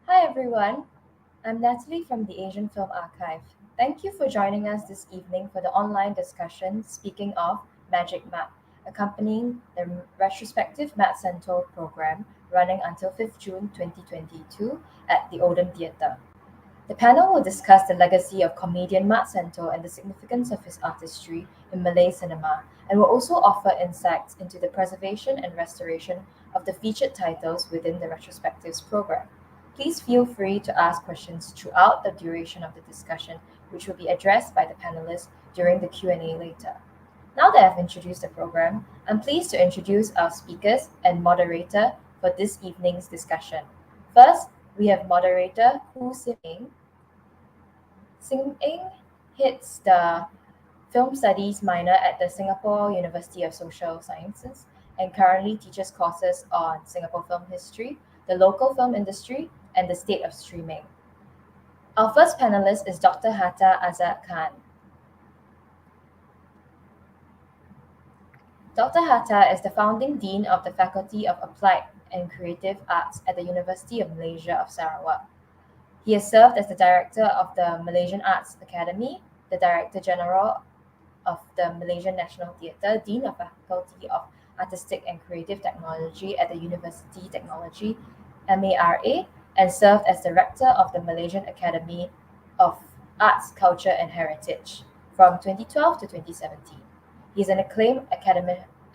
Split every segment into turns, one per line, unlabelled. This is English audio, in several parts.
Hi everyone, I'm Natalie from the Asian Film Archive. Thank you for joining us this evening for the online discussion Speaking of Magic Map, accompanying the retrospective Maxento program running until 5th June 2022 at the Oldham Theatre. The panel will discuss the legacy of comedian Sento and the significance of his artistry in Malay cinema, and will also offer insights into the preservation and restoration of the featured titles within the retrospectives program. Please feel free to ask questions throughout the duration of the discussion, which will be addressed by the panelists during the Q&A later. Now that I've introduced the program, I'm pleased to introduce our speakers and moderator for this evening's discussion. First, we have moderator Hu Sim. Sim hits the Film Studies minor at the Singapore University of Social Sciences and currently teaches courses on Singapore film history, the local film industry, and the state of streaming. Our first panelist is Dr. Hatta Azad Khan. Dr. Hatta is the founding dean of the Faculty of Applied and Creative Arts at the University of Malaysia of Sarawak. He has served as the director of the Malaysian Arts Academy, the Director General of the Malaysian National Theatre, Dean of Faculty of Artistic and Creative Technology at the University Technology, MARA, and served as the Rector of the Malaysian Academy of Arts, Culture and Heritage from 2012 to 2017. He is an acclaimed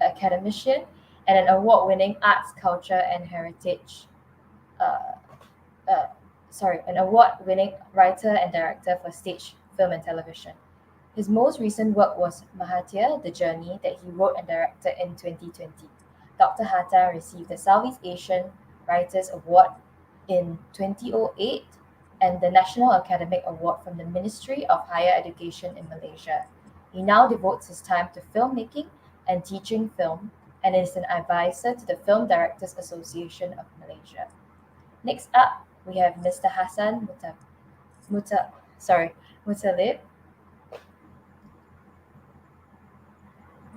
academician and an award-winning arts, culture and heritage uh, uh, an award-winning writer and director for stage, film, and television. His most recent work was Mahathir, The Journey, that he wrote and directed in 2020. Dr. Hatta received the Southeast Asian Writers Award in 2008 and the National Academic Award from the Ministry of Higher Education in Malaysia. He now devotes his time to filmmaking and teaching film and is an advisor to the Film Directors Association of Malaysia. Next up, we have Mr. Hassan Muttalib.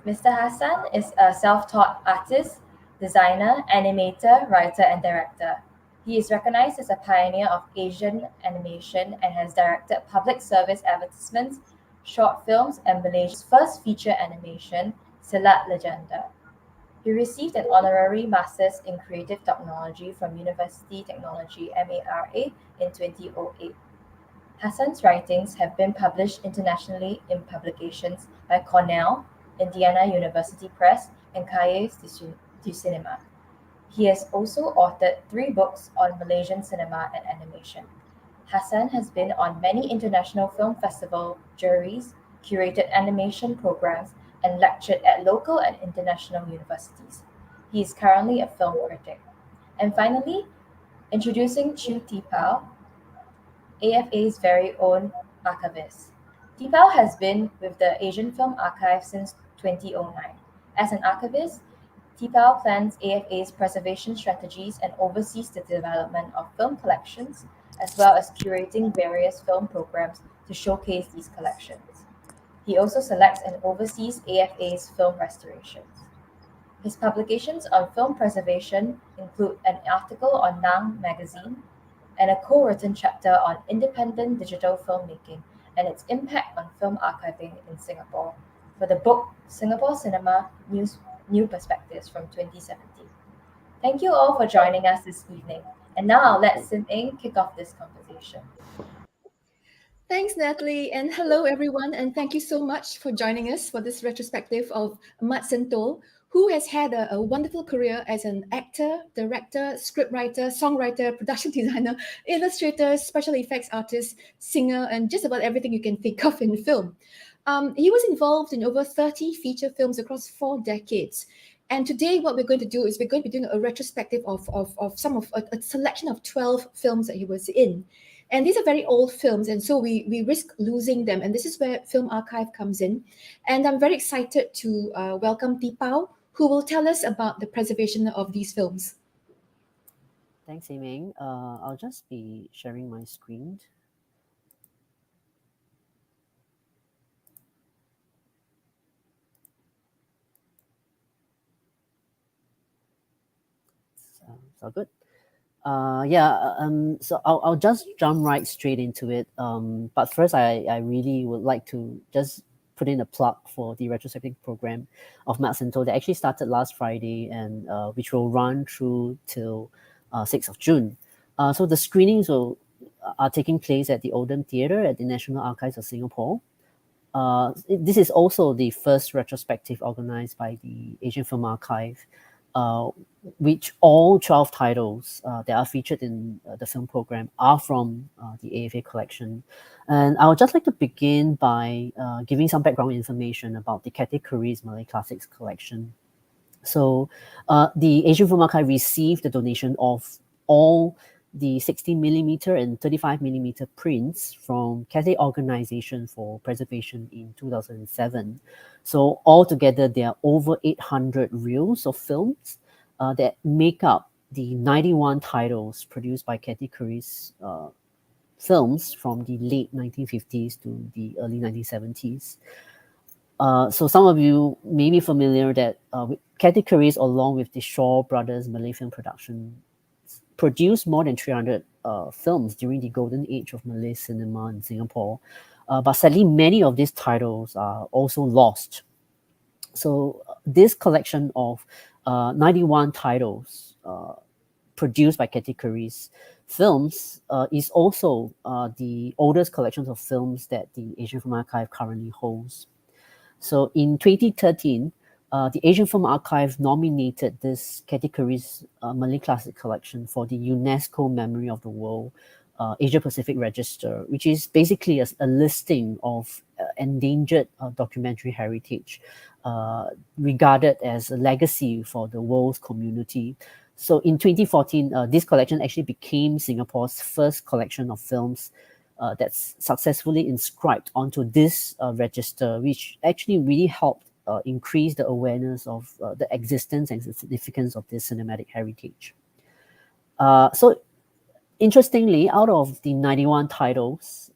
Mr. Hassan is a self-taught artist, designer, animator, writer, and director. He is recognized as a pioneer of Asian animation and has directed public service advertisements, short films, and Malaysia's first feature animation, Silat Legenda. He received an honorary Masters in Creative Technology from University Technology MARA in 2008. Hassan's writings have been published internationally in publications by Cornell, Indiana University Press, and Cahiers du Cinema. He has also authored 3 books on Malaysian cinema and animation. Hassan has been on many international film festival juries, curated animation programs, and lectured at local and international universities. He is currently a film critic. And finally, introducing Chu Tipao, AFA's very own archivist. Tipao has been with the Asian Film Archive since 2009. As an archivist, Tipao plans AFA's preservation strategies and oversees the development of film collections, as well as curating various film programs to showcase these collections. He also selects and oversees AFA's film restorations. His publications on film preservation include an article on Nang magazine and a co-written chapter on independent digital filmmaking and its impact on film archiving in Singapore for the book Singapore Cinema New Perspectives from 2017. Thank you all for joining us this evening. And now I'll let Sim Eng kick off this conversation.
Thanks, Natalie, and hello, everyone, and thank you so much for joining us for this retrospective of Sento, who has had a wonderful career as an actor, director, scriptwriter, songwriter, production designer, illustrator, special effects artist, singer, and just about everything you can think of in film. He was involved in over 30 feature films across 4 decades. And today, what we're going to do is we're going to be doing a retrospective of some of a selection of 12 films that he was in. And these are very old films, and so we risk losing them. And this is where Film Archive comes in. And I'm very excited to welcome Tipao, who will tell us about the preservation of these films.
Thanks, Aiming. I'll just be sharing my screen. It's all good. So I'll just jump right straight into it. But first, I really would like to just put in a plug for the retrospective program of Maxento that actually started last Friday and which will run through till 6th of June. So the screenings are taking place at the Oldham Theatre at the National Archives of Singapore. This is also the first retrospective organized by the Asian Film Archive, which all 12 titles that are featured in the film program are from the AFA collection. And I would just like to begin by giving some background information about the categories Malay Classics collection. So the Asian Film Archive received the donation of all the 16mm and 35mm prints from Cathay Organization for Preservation in 2007. So altogether, there are over 800 reels of films that make up the 91 titles produced by categories films from the late 1950s to the early 1970s. So some of you may be familiar that categories along with the Shaw Brothers Malay Film Production produced more than 300 films during the golden age of Malay cinema in Singapore. But sadly, many of these titles are also lost. So this collection of 91 titles produced by categories films is also the oldest collections of films that the Asian Film Archive currently holds. So in 2013, the Asian Film Archive nominated this category's Malay Classic Collection for the UNESCO Memory of the World Asia Pacific Register, which is basically a listing of endangered documentary heritage regarded as a legacy for the world's community. So in 2014, this collection actually became Singapore's first collection of films that's successfully inscribed onto this register, which actually really helped increase the awareness of the existence and the significance of this cinematic heritage. So interestingly, out of the 91 titles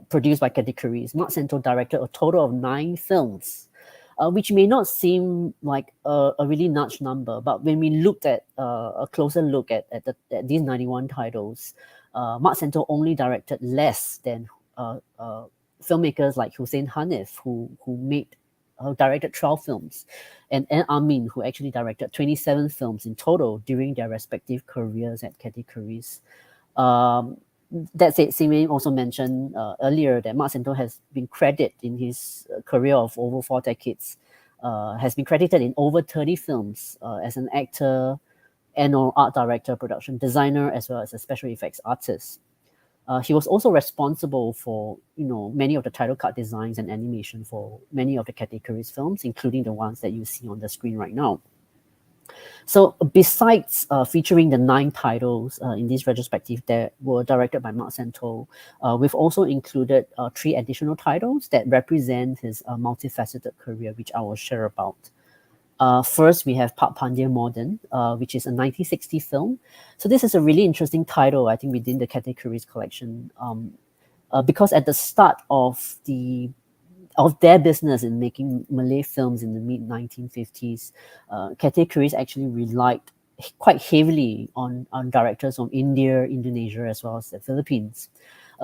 produced by categories, Maxento directed a total of 9 films, which may not seem like a really large number, but when we looked at a closer look at these 91 titles, Maxento only directed less than filmmakers like Hussein Hanif, who directed 12 films, and Amin, who actually directed 27 films in total during their respective careers at categories. That said, Simei also mentioned earlier that Maxento has been credited in his career of over 4 decades, has been credited in over 30 films as an actor and/or art director, production designer, as well as a special effects artist. He was also responsible for many of the title card designs and animation for many of the categories films, including the ones that you see on the screen right now. So besides featuring the 9 titles in this retrospective that were directed by Maxento, we've also included 3 additional titles that represent his multifaceted career, which I will share about. First, we have Pak Pandir Modern, which is a 1960 film. So this is a really interesting title, I think, within the categories collection, because at the start of their business in making Malay films in the mid-1950s, categories actually relied quite heavily on directors from India, Indonesia, as well as the Philippines.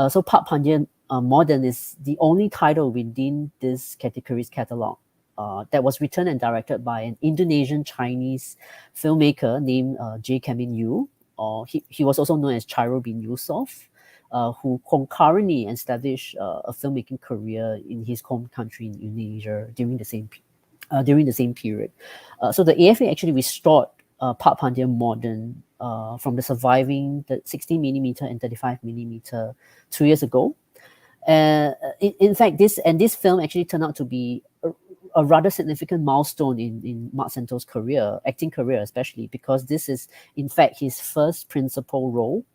So Pak Pandir Modern is the only title within this categories catalog that was written and directed by an Indonesian Chinese filmmaker named J. Kamin Yu, or he was also known as Chairul bin Yusof, who concurrently established a filmmaking career in his home country in Indonesia during the same period. So the AFA actually restored Pak Pandir Modern from the surviving the 16mm and 35mm 2 years ago. In fact, this film actually turned out to be a rather significant milestone in Maxento's acting career especially, because this is in fact his first principal role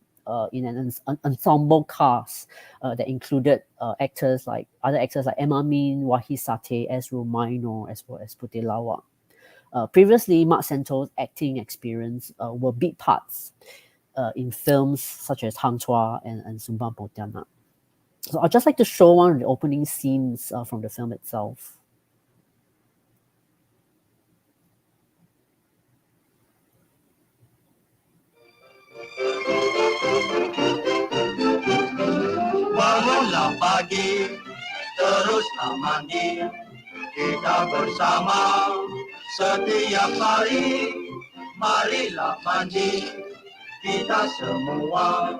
in an ensemble cast that included other actors like M. Amin, Wahid Sateh, Ezro Minor, as well as Putih Lawak. Previously, Maxento's acting experience were big parts in films such as Hang Chua and Sumbang Pontianak. So I'd just like to show one of the opening scenes from the film itself.
pagi, teruslah mandi. Kita bersama setiap hari, marilah mandi. Kita semua,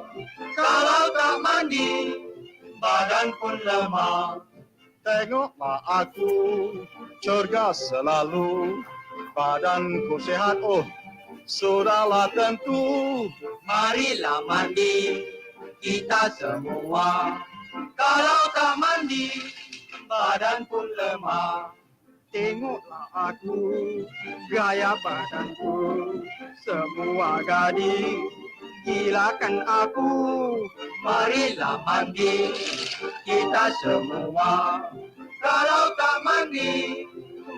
kalau tak mandi, badan pun lemah. Tengoklah aku, cergas selalu, badanku sehat, oh sudahlah tentu. Marilah mandi, kita semua, kalau tak mandi, badan pun lemah. Tengoklah aku, gaya badanku, semua gadis gilakan aku. Marilah mandi, kita semua, kalau tak mandi,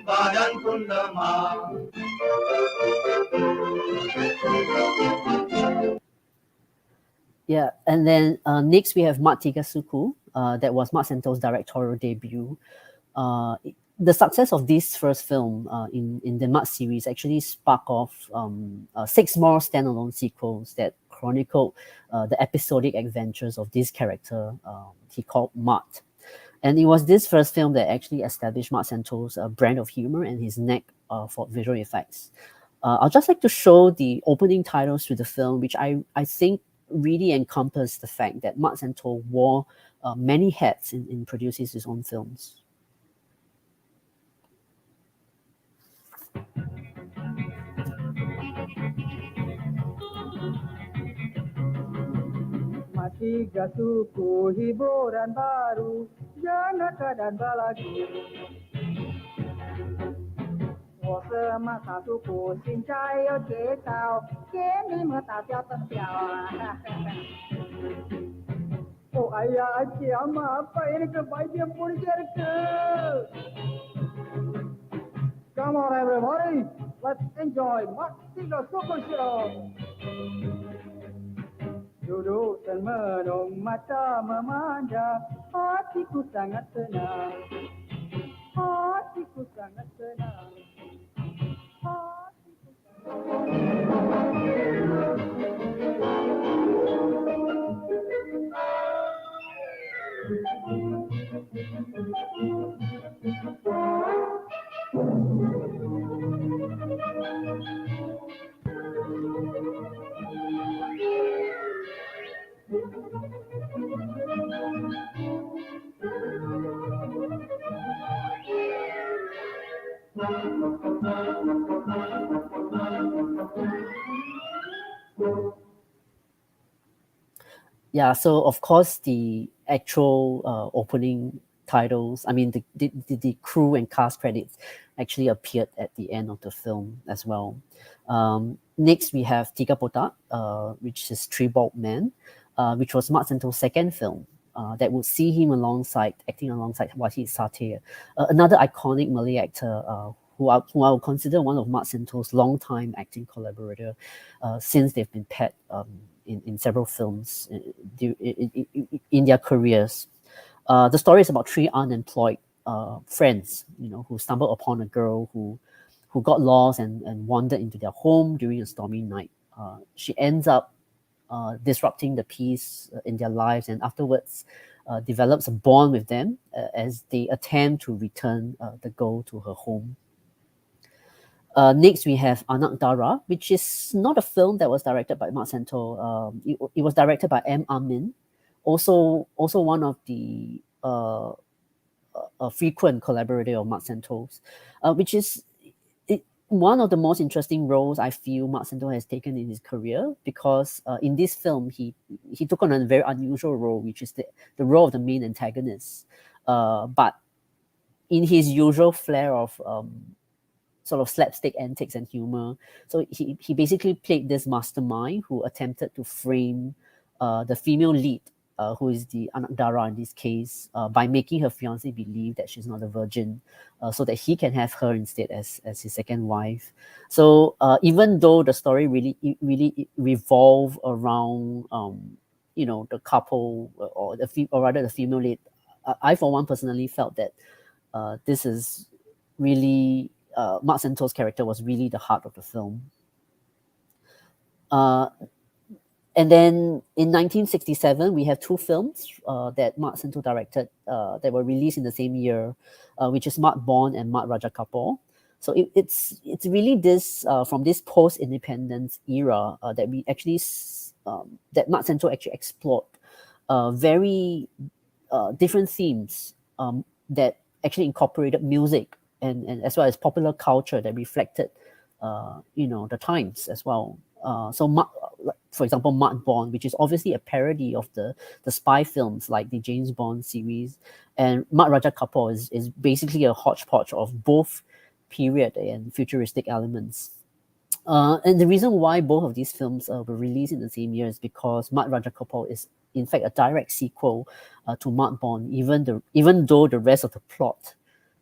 badan pun lemah.
Yeah, and then next we have Matikasu, that was Maxento's directorial debut. The success of this first film in the Mat series actually sparked off 6 more standalone sequels that chronicled the episodic adventures of this character he called Mat. And it was this first film that actually established Maxento's brand of humor and his knack for visual effects. I'd just like to show the opening titles to the film, which I think really encompass the fact that Maxento wore many hats in producing his own films.
Matikasu hiburan baru, Janaka dan Balagu. Matikasu cincai oke tau, kini metapia terpiawa. Oh ayah siapa apa ini kebahagiaan pun cerita. Come on everybody, let's enjoy Matikasu show. Duduk dan menung, mata memandang, hatiku sangat senang. Hatiku sangat senang. Hatiku
Yeah, so of course the actual opening titles, I mean the crew and cast credits actually appeared at the end of the film as well. Next we have Tiga Potak, which is Three Bald Men, which was Maxento's second film that would see him acting alongside Wahid Satir, another iconic Malay actor who I would consider one of Maxento's long-time acting collaborator since they've been paired in several films in their careers. The story is about 3 unemployed friends, who stumble upon a girl who got lost and wandered into their home during a stormy night. She ends up disrupting the peace in their lives, and afterwards develops a bond with them as they attempt to return the girl to her home. Next, we have Anak Dara, which is not a film that was directed by Maxento. It was directed by M. Amin, also one of the frequent collaborator of Maxento's, which is one of the most interesting roles I feel Maxento has taken in his career, because in this film he took on a very unusual role, which is the role of the main antagonist, but in his usual flair of sort of slapstick antics and humor. So he basically played this mastermind who attempted to frame the female lead, who is the Anak Dara in this case, by making her fiancé believe that she's not a virgin, so that he can have her instead as his second wife. So even though the story really revolved around the couple or rather the female lead, I for one personally felt that this is really Maxento's character was really the heart of the film. And then in 1967, we have two films that Maxento directed that were released in the same year, which is Mat Bond and Mat Raja Kapoor. So it's really this from this post-independence era that we actually that Maxento actually explored very different themes that actually incorporated music and as well as popular culture that reflected the times as well. For example, Mat Bond, which is obviously a parody of the spy films like the James Bond series, and Mat Raja Kapoor is basically a hodgepodge of both period and futuristic elements. And the reason why both of these films were released in the same year is because Mat Raja Kapoor is in fact a direct sequel to Mat Bond, even though the rest of the plot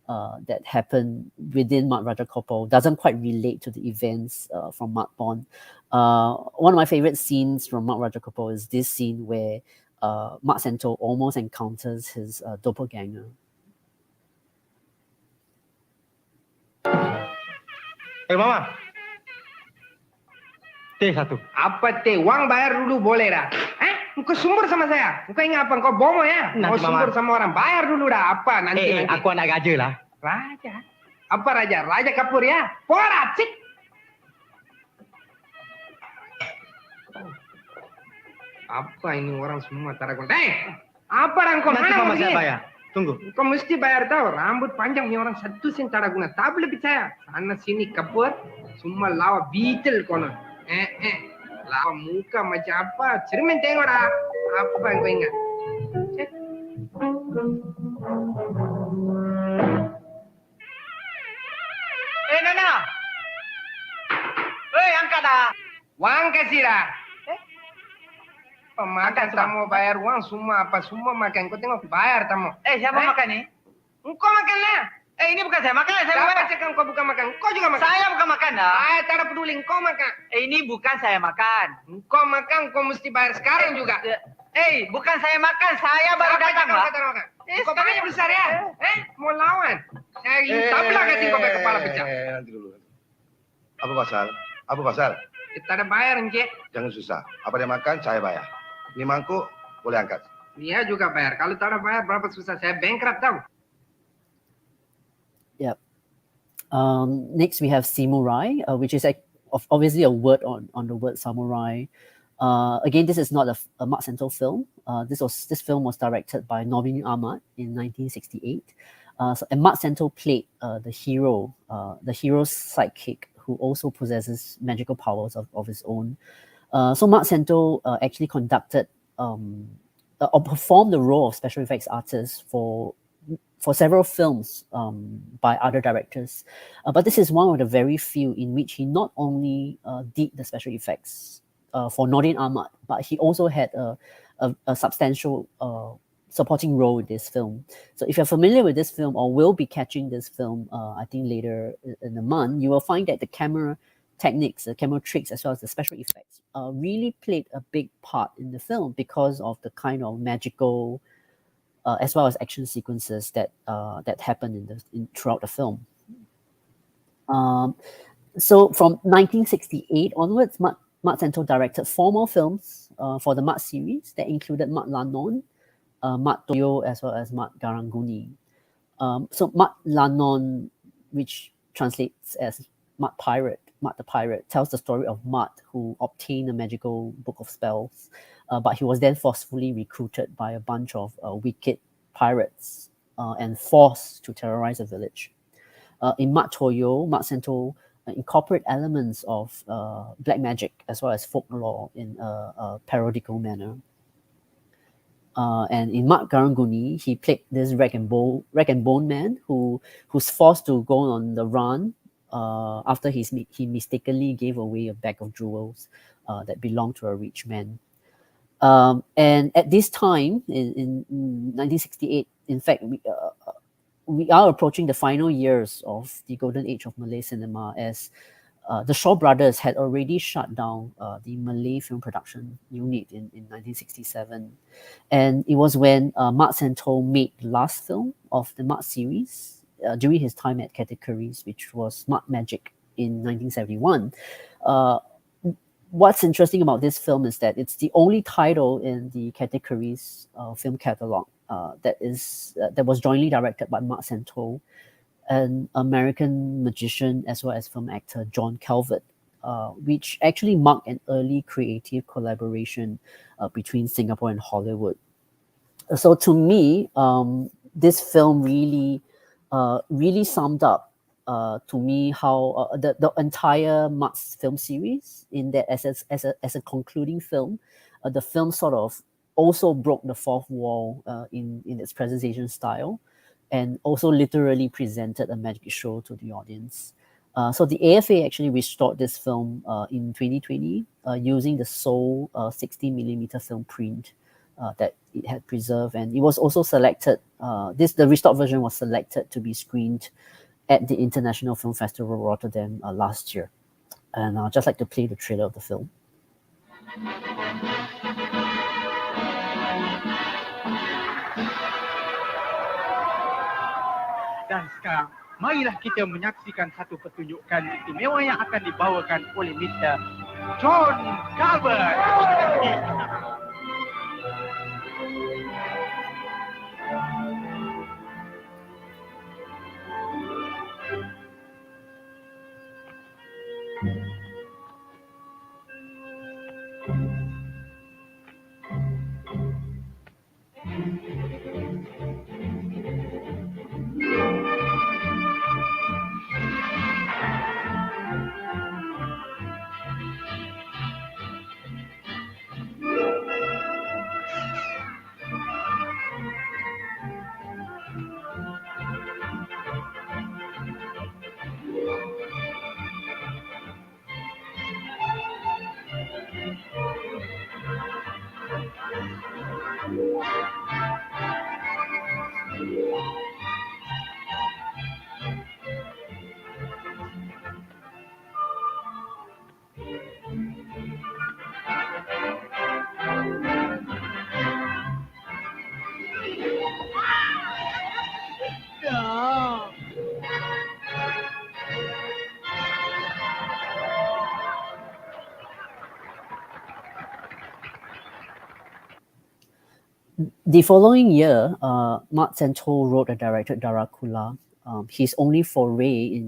that happened within Mat Raja Kapoor doesn't quite relate to the events from Mat Bond. One of my favorite scenes from Mat Raja Kapoor is this scene where Maxento almost encounters his doppelganger.
Hey Mama, teh satu. Apa teh? Uang bayar dulu boleh dah. Engkau sumber sama saya. Engkau ingat apa? Engkau bomo ya? Nanti mau sumber sama orang. Bayar dulu dah. Apa nanti? Aku anak raja lah. Raja? Apa raja? Raja Kapoor ya? Porat sih. Apa ini orang semua taragon? Apa engkau mana mau saya bayar? Tunggu. Engkau mesti bayar tahu. Rambut panjang ni orang satu sen tak ada guna. Tak boleh percaya. Sana sini Kapoor. Semua lawa beetle kono. Lawa muka macam apa? Cermin tengok dah. Apa yang kau ingat? Cek. Nana. Angkat dah. Wang kasih dah. Makan tamu bayar uang semua apa semua makan. Kau tengok bayar tamu. Siapa makan ni? Engkau makan lah. Ini bukan saya makan. Saya cakap engkau bukan makan. Engkau juga makan. Saya bukan makan dah. Saya tak ada peduli. Engkau makan. Ini bukan saya makan. Engkau makan. Engkau mesti bayar sekarang juga. Bukan saya makan. Saya baru datang lah. Engkau banyak besar ya. Mau lawan. Saya tablah kasih kau kepala pecah.
Nanti dulu. Apa pasal? Apa pasal?
Kita ada bayar Encik.
Jangan susah. Apa dia makan, saya bayar. Ini mangkuk, boleh angkat.
Dia juga bayar. Kalau tak ada bayar, berapa susah. Saya bankrupt tahu.
Yep. Next, we have Samurai, which is obviously a word on the word samurai. Again, this is not a Maxento film. This film was directed by Nordin Ahmad in 1968. And Maxento played the hero's sidekick, who also possesses magical powers of his own. So Maxento actually conducted or performed the role of special effects artist for several films by other directors. But this is one of the very few in which he not only did the special effects for Nordin Ahmad, but he also had a substantial supporting role in this film. So if you're familiar with this film or will be catching this film, I think later in the month, you will find that the camera techniques, the camera tricks, as well as the special effects really played a big part in the film because of the kind of magical as well as action sequences that happened throughout the film. So from 1968 onwards, Maxento directed 4 more films for the Mat series that included Mat Lanon, Mat Toyo, as well as Mat Garangguni. So Mat Lanon, which translates as Mat the Pirate, tells the story of Mat, who obtained a magical book of spells, but he was then forcefully recruited by a bunch of wicked pirates and forced to terrorize a village. In Mat Toyo, Maxento incorporate elements of black magic as well as folklore in a parodical manner. And in Mat Garangguni, he played this rag and bone man who's forced to go on the run after he mistakenly gave away a bag of jewels that belonged to a rich man. And at this time, in 1968, in fact, we are approaching the final years of the golden age of Malay cinema, as the Shaw brothers had already shut down the Malay film production unit in 1967. And it was when Maxento made the last film of the Mat series during his time at Categories, which was Mat Magic in 1971. what's interesting about this film is that it's the only title in the categories film catalog that was jointly directed by Maxento, an American magician as well as film actor John Calvert, which actually marked an early creative collaboration between Singapore and Hollywood. So to me, this film really summed up to me how the entire Max film series, in that as a concluding film, the film sort of also broke the fourth wall in its presentation style, and also literally presented a magic show to the audience. So the AFA actually restored this film in 2020 using the sole 60mm film print that it had preserved, and it was also selected. The restored version was selected to be screened at the International Film Festival Rotterdam last year. And I'd just like to play the trailer of the film.
Dan sekarang, marilah kita menyaksikan satu pertunjukan istimewa yang akan dibawakan oleh Mr. John Calvert.
The following year, Maxento wrote and directed Drakula, his only foray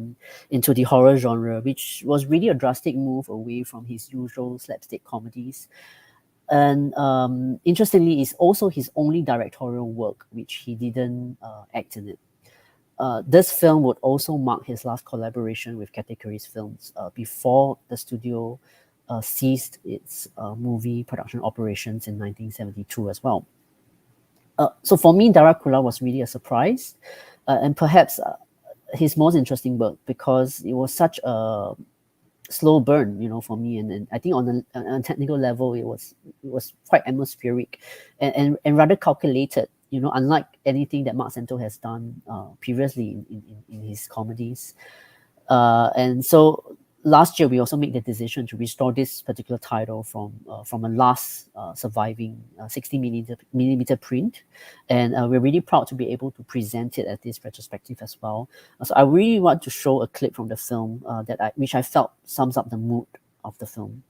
into the horror genre, which was really a drastic move away from his usual slapstick comedies. And interestingly, it's also his only directorial work which he didn't act in it. This film would also mark his last collaboration with Categories Films before the studio ceased its movie production operations in 1972 as well. So for me, Drakula was really a surprise, and perhaps his most interesting work, because it was such a slow burn, for me, and I think on a technical level, it was quite atmospheric and rather calculated. Unlike anything that Maxento has done previously in his comedies, and so last year we also made the decision to restore this particular title from a last surviving 60mm print, and we're really proud to be able to present it at this retrospective as well. So I really want to show a clip from the film which I felt sums up the mood of the film.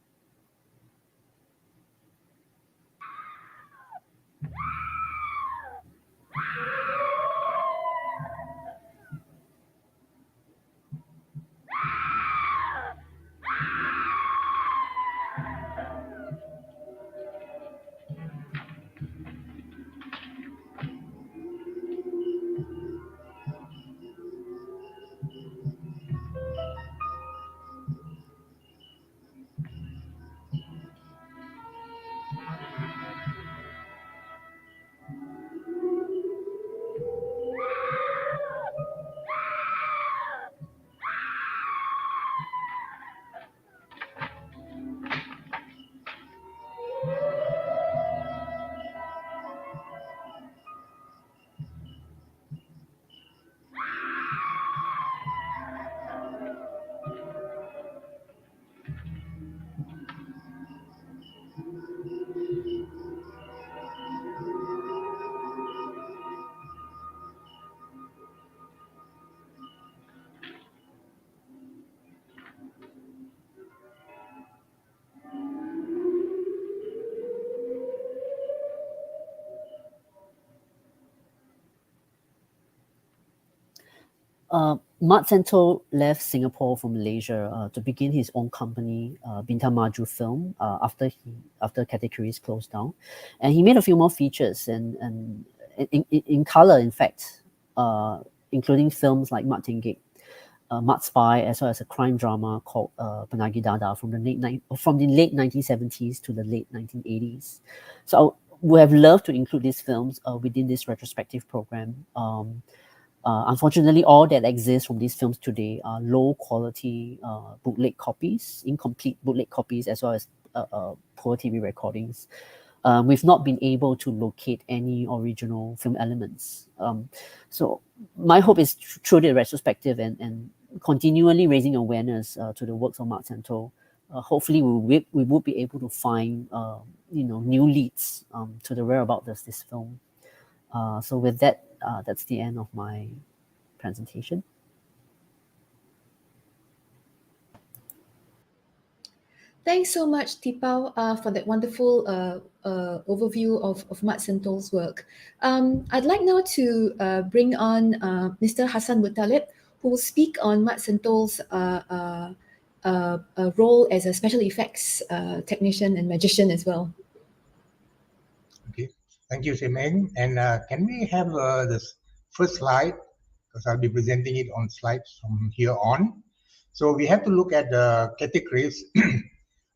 Maxento left Singapore for Malaysia to begin his own company, Bintang Maju Film, after categories closed down, and he made a few more features and in color, in fact, including films like Mat Tenggek, Mat Spy, as well as a crime drama called Penagih Dada from the late 1970s to the late 1980s. So I would have loved to include these films within this retrospective program. Unfortunately, all that exists from these films today are low quality bootleg copies, incomplete bootleg copies, as well as poor TV recordings. We've not been able to locate any original film elements. So my hope is through the retrospective and continually raising awareness to the works of Maxento, hopefully we will be able to find new leads to the whereabouts of this film. So with that, that's the end of my presentation.
Thanks so much, Tipao, for that wonderful overview of Maxento's work. I'd like now to bring on Mr. Hassan Muttalib, who will speak on Maxento's role as a special effects technician and magician as well.
Okay, thank you, Simeng. And can we have this first slide? Because I'll be presenting it on slides from here on. So we have to look at the categories,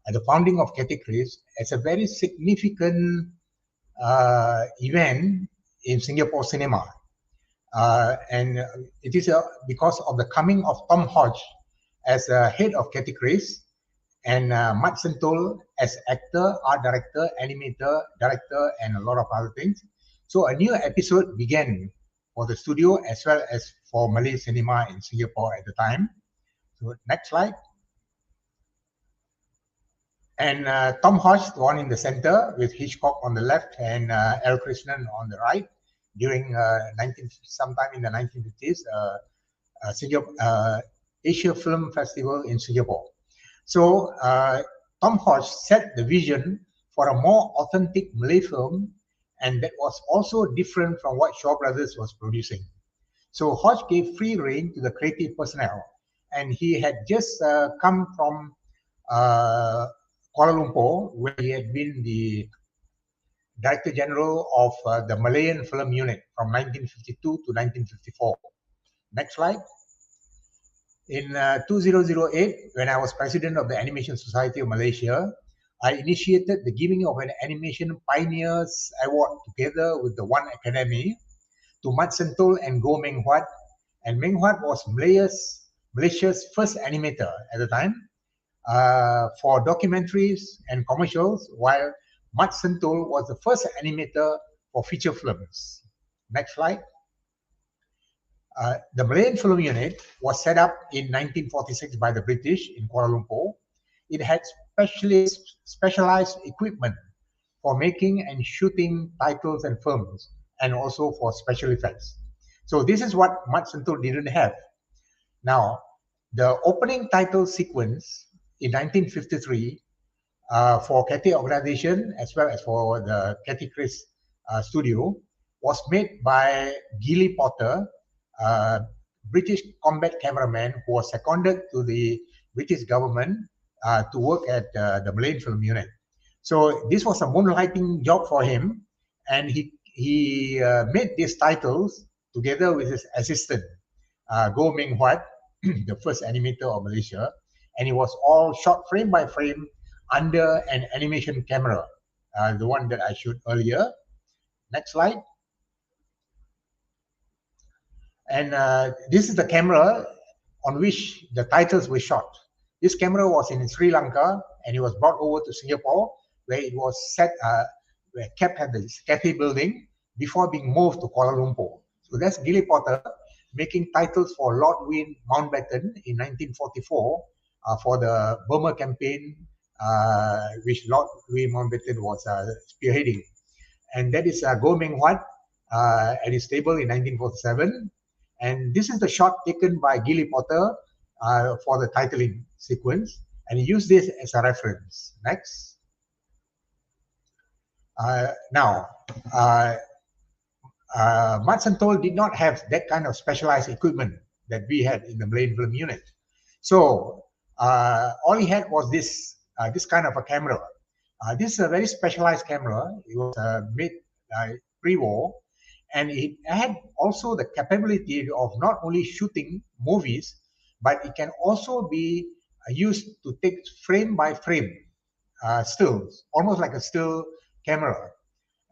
at the founding of categories as a very significant event in Singapore cinema. And it is because of the coming of Tom Hodges as head of categories, and Maxento as actor, art director, animator, director, and a lot of other things. So a new episode began for the studio as well as for Malay cinema in Singapore at the time. So next slide. And Tom Hodges, the one in the center, with Hitchcock on the left and L. Krishnan on the right, during sometime in the 1950s, Asia Film Festival in Singapore. So Tom Hodges set the vision for a more authentic Malay film, and that was also different from what Shaw Brothers was producing. So Hodges gave free rein to the creative personnel, and he had just come from Kuala Lumpur, where he had been the Director General of the Malayan Film Unit from 1952 to 1954. Next slide. In 2008, when I was president of the Animation Society of Malaysia, I initiated the giving of an Animation Pioneers Award together with the One Academy to Maxento and Goh Meng Huat. And Meng Huat was Malaysia's first animator at the time for documentaries and commercials, while Maxento was the first animator for feature films. Next slide. The Malayan Film Unit was set up in 1946 by the British in Kuala Lumpur. It had specialized equipment for making and shooting titles and films, and also for special effects. So this is what Maxento didn't have. Now, the opening title sequence in 1953 for Cathay Organization as well as for the Cathay Chris studio was made by Gilly Potter, British combat cameraman who was seconded to the British government to work at the Malayan Film Unit. So this was a moonlighting job for him, and he made these titles together with his assistant, Goh Meng Huat, the first animator of Malaysia, and it was all shot frame by frame under an animation camera, the one that I showed earlier. Next slide. And this is the camera on which the titles were shot. This camera was in Sri Lanka, and it was brought over to Singapore, where it was kept at the Cathay building before being moved to Kuala Lumpur. So that's Gilly Potter making titles for Lord Wayne Mountbatten in 1944 for the Burma campaign, which Lord Wayne Mountbatten was spearheading. And that is Goh Meng Huat at his table in 1947. And this is the shot taken by Gilly Potter for the titling sequence, and he used this as a reference. Next. Now, Maxento did not have that kind of specialized equipment that we had in the Malayan film unit. So all he had was this kind of a camera. This is a very specialized camera. It was made pre-war, and it had also the capability of not only shooting movies, but it can also be used to take frame by frame stills, almost like a still camera.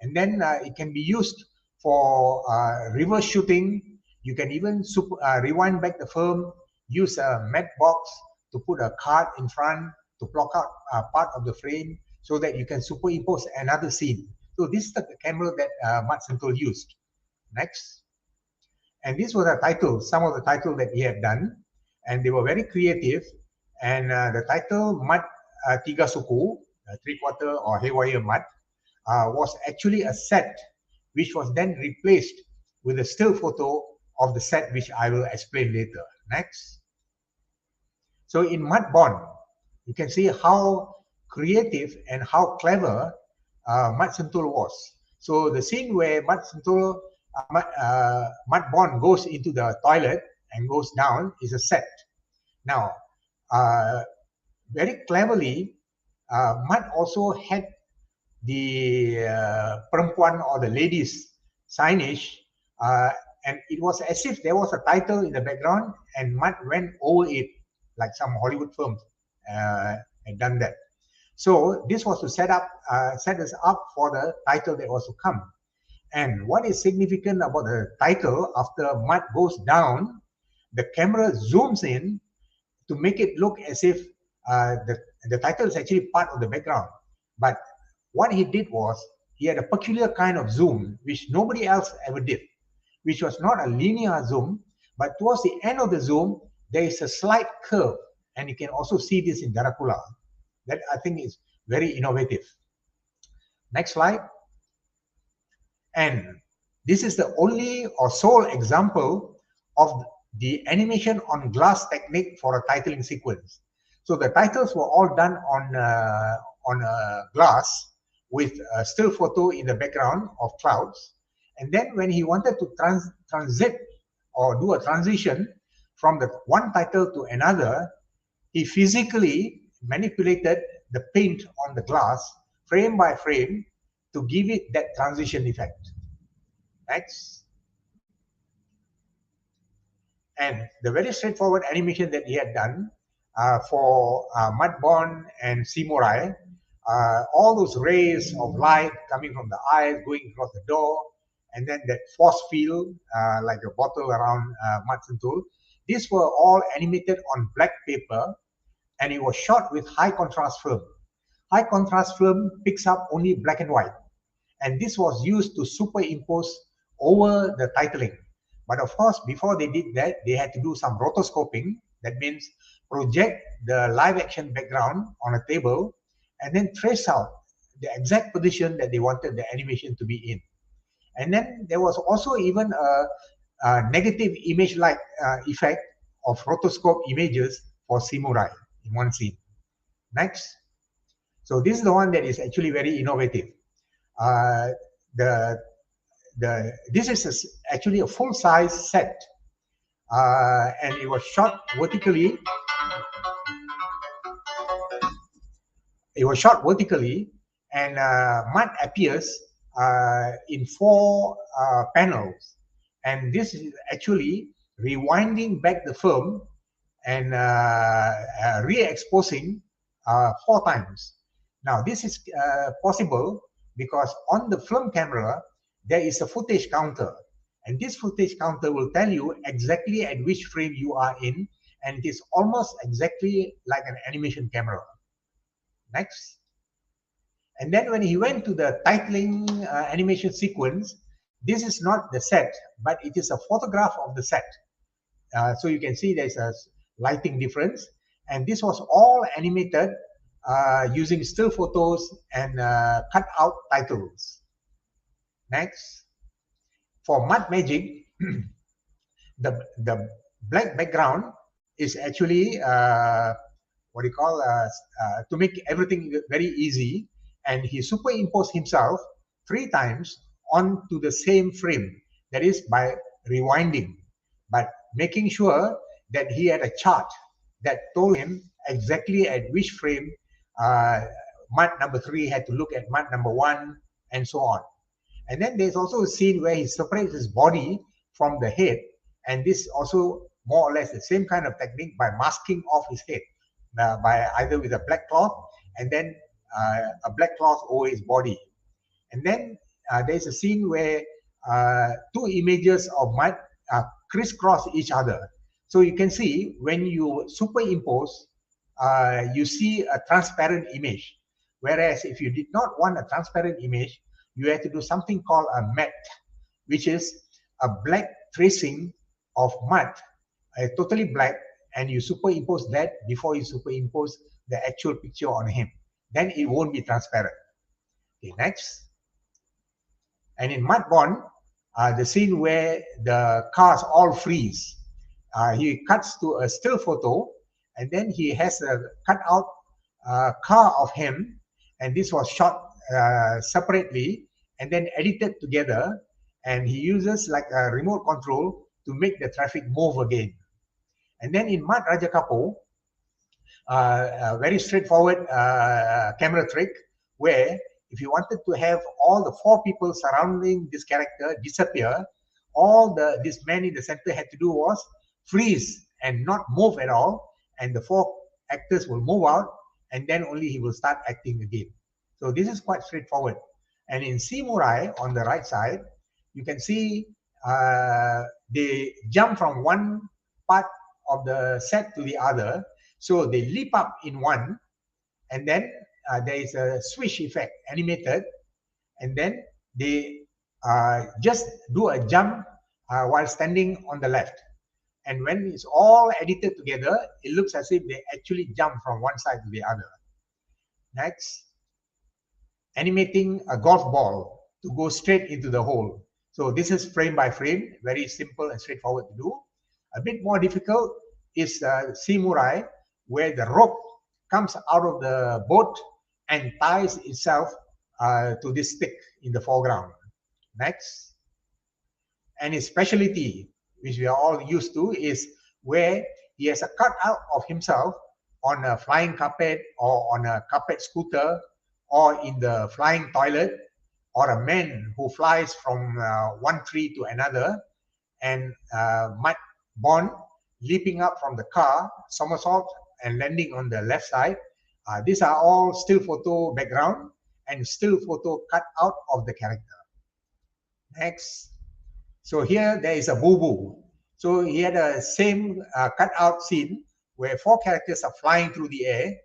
And then it can be used for reverse shooting. You can even rewind back the film, use a matte box to put a card in front to block out part of the frame so that you can superimpose another scene. So this is the camera that Maxento used. Next. And these were the titles, some of the titles that he had done. And they were very creative. And the title, Mat Tiga Suku, 3/4 or Haywire Mat, was actually a set which was then replaced with a still photo of the set, which I will explain later. Next. So in Mat Bond, you can see how creative and how clever Maxento was. So the scene where Maxento, Mat Bond goes into the toilet and goes down is a set. Now, very cleverly, Mat also had the perempuan or the ladies signage, and it was as if there was a title in the background and Mat went over it, like some Hollywood films had done that. So this was to set us up for the title that was to come. And what is significant about the title, after Mat goes down, the camera zooms in to make it look as if the title is actually part of the background. But what he did was, he had a peculiar kind of zoom, which nobody else ever did, which was not a linear zoom, but towards the end of the zoom, there is a slight curve. And you can also see this in Drakula. That I think is very innovative. Next slide. And this is the only or sole example of the animation on glass technique for a titling sequence. So the titles were all done on glass with a still photo in the background of clouds. And then when he wanted to transit or do a transition from the one title to another, he physically manipulated the paint on the glass frame by frame to give it that transition effect. Next. And the very straightforward animation that he had done for Mat Bond and Simula, all those rays of light coming from the eyes, going across the door, and then that force field, like a bottle around Maxento, these were all animated on black paper, and it was shot with high contrast film. High contrast film picks up only black and white, and this was used to superimpose over the titling. But of course, before they did that, they had to do some rotoscoping. That means project the live action background on a table and then trace out the exact position that they wanted the animation to be in. And then there was also even a negative image-like effect of rotoscope images for Simula in one scene. Next. So this is the one that is actually very innovative. This is actually a full-size set, and it was shot vertically. It was shot vertically, and Mat appears in 4 panels, and this is actually rewinding back the film and re-exposing 4 times. Now this is possible because on the film camera there is a footage counter, and this footage counter will tell you exactly at which frame you are in, and it is almost exactly like an animation camera. Next. And then when he went to the titling animation sequence, this is not the set, but it is a photograph of the set. So you can see there's a lighting difference, and this was all animated using still photos and cut out titles. Next. For Mat Magic, the black background is actually what you call to make everything very easy, and he superimposed himself 3 times onto the same frame, that is by rewinding. But making sure that he had a chart that told him exactly at which frame mud number 3 had to look at mud number 1, and so on. And then there's also a scene where he separates his body from the head, and this also more or less the same kind of technique by masking off his head by either with a black cloth and then a black cloth over his body. And then there's a scene where 2 images of mud crisscross each other. So you can see when you superimpose, you see a transparent image. Whereas if you did not want a transparent image, you have to do something called a matte, which is a black tracing of mud, totally black, and you superimpose that before you superimpose the actual picture on him. Then it won't be transparent. Okay, next. And in Mud Bond, the scene where the cars all freeze, he cuts to a still photo, and then he has a cut out car of him, and this was shot separately and then edited together, and he uses like a remote control to make the traffic move again. And then in Mat Raja Kapoor, a very straightforward camera trick where if you wanted to have all the 4 people surrounding this character disappear, all this man in the center had to do was freeze and not move at all, and the 4 actors will move out, and then only he will start acting again. So this is quite straightforward. And in Samurai on the right side, you can see they jump from one part of the set to the other. So they leap up in one, and then there is a swish effect animated, and then they just do a jump while standing on the left. And when it's all edited together, it looks as if they actually jump from one side to the other. Next, animating a golf ball to go straight into the hole. So this is frame by frame, very simple and straightforward to do. A bit more difficult is Samurai, where the rope comes out of the boat and ties itself to this stick in the foreground. Next. And his specialty, which we are all used to, is where he has a cutout of himself on a flying carpet or on a carpet scooter or in the flying toilet, or a man who flies from one tree to another, and Mud Bond leaping up from the car, somersault, and landing on the left side. These are all still photo background and still photo cut out of the character. Next. So here there is a boo-boo. So he had a same cut out scene where 4 characters are flying through the air,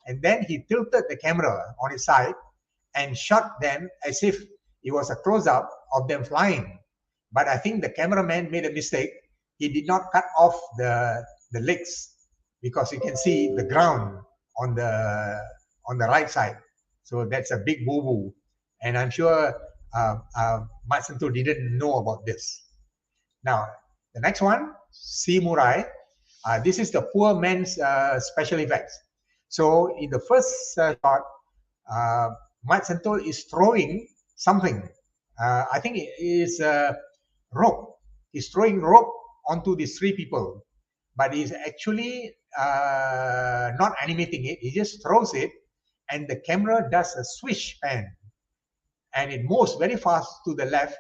and then he tilted the camera on his side and shot them as if it was a close-up of them flying. But I think the cameraman made a mistake. He did not cut off the legs, because you can see the ground on the right side. So that's a big boo-boo. And I'm sure Maxento didn't know about this. Now, the next one, Samurai. This is the poor man's special effects. So in the first shot, Maxento is throwing something. I think it is rope. He's throwing rope onto these 3 people, but he's actually not animating it. He just throws it, and the camera does a swish pan, and it moves very fast to the left,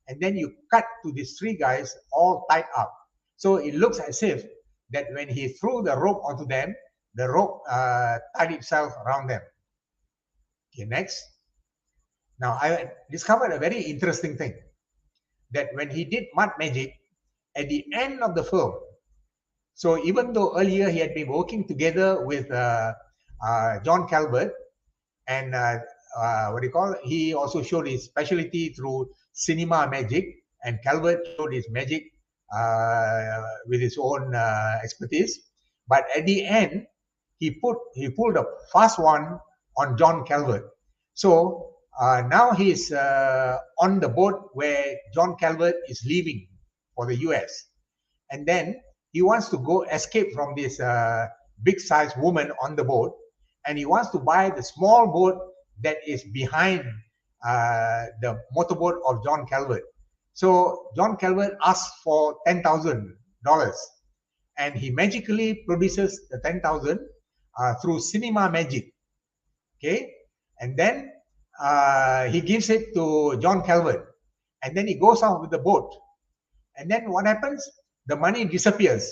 and then you cut to these 3 guys all tied up. So it looks as if that when he threw the rope onto them, the rope tied itself around them. Okay, next. Now I discovered a very interesting thing, that when he did mud magic at the end of the film, so even though earlier he had been working together with John Calvert, and he also showed his specialty through cinema magic, and Calvert showed his magic with his own expertise. But at the end, he pulled a fast one on John Calvert. So now he's on the boat where John Calvert is leaving for the US, and then he wants to go escape from this big-sized woman on the boat, and he wants to buy the small boat that is behind the motorboat of John Calvert. So John Calvert asks for 10,000 and he magically produces the 10,000 through cinema magic. Okay, and then he gives it to John Calvert, and then he goes off with the boat, and then what happens? The money disappears.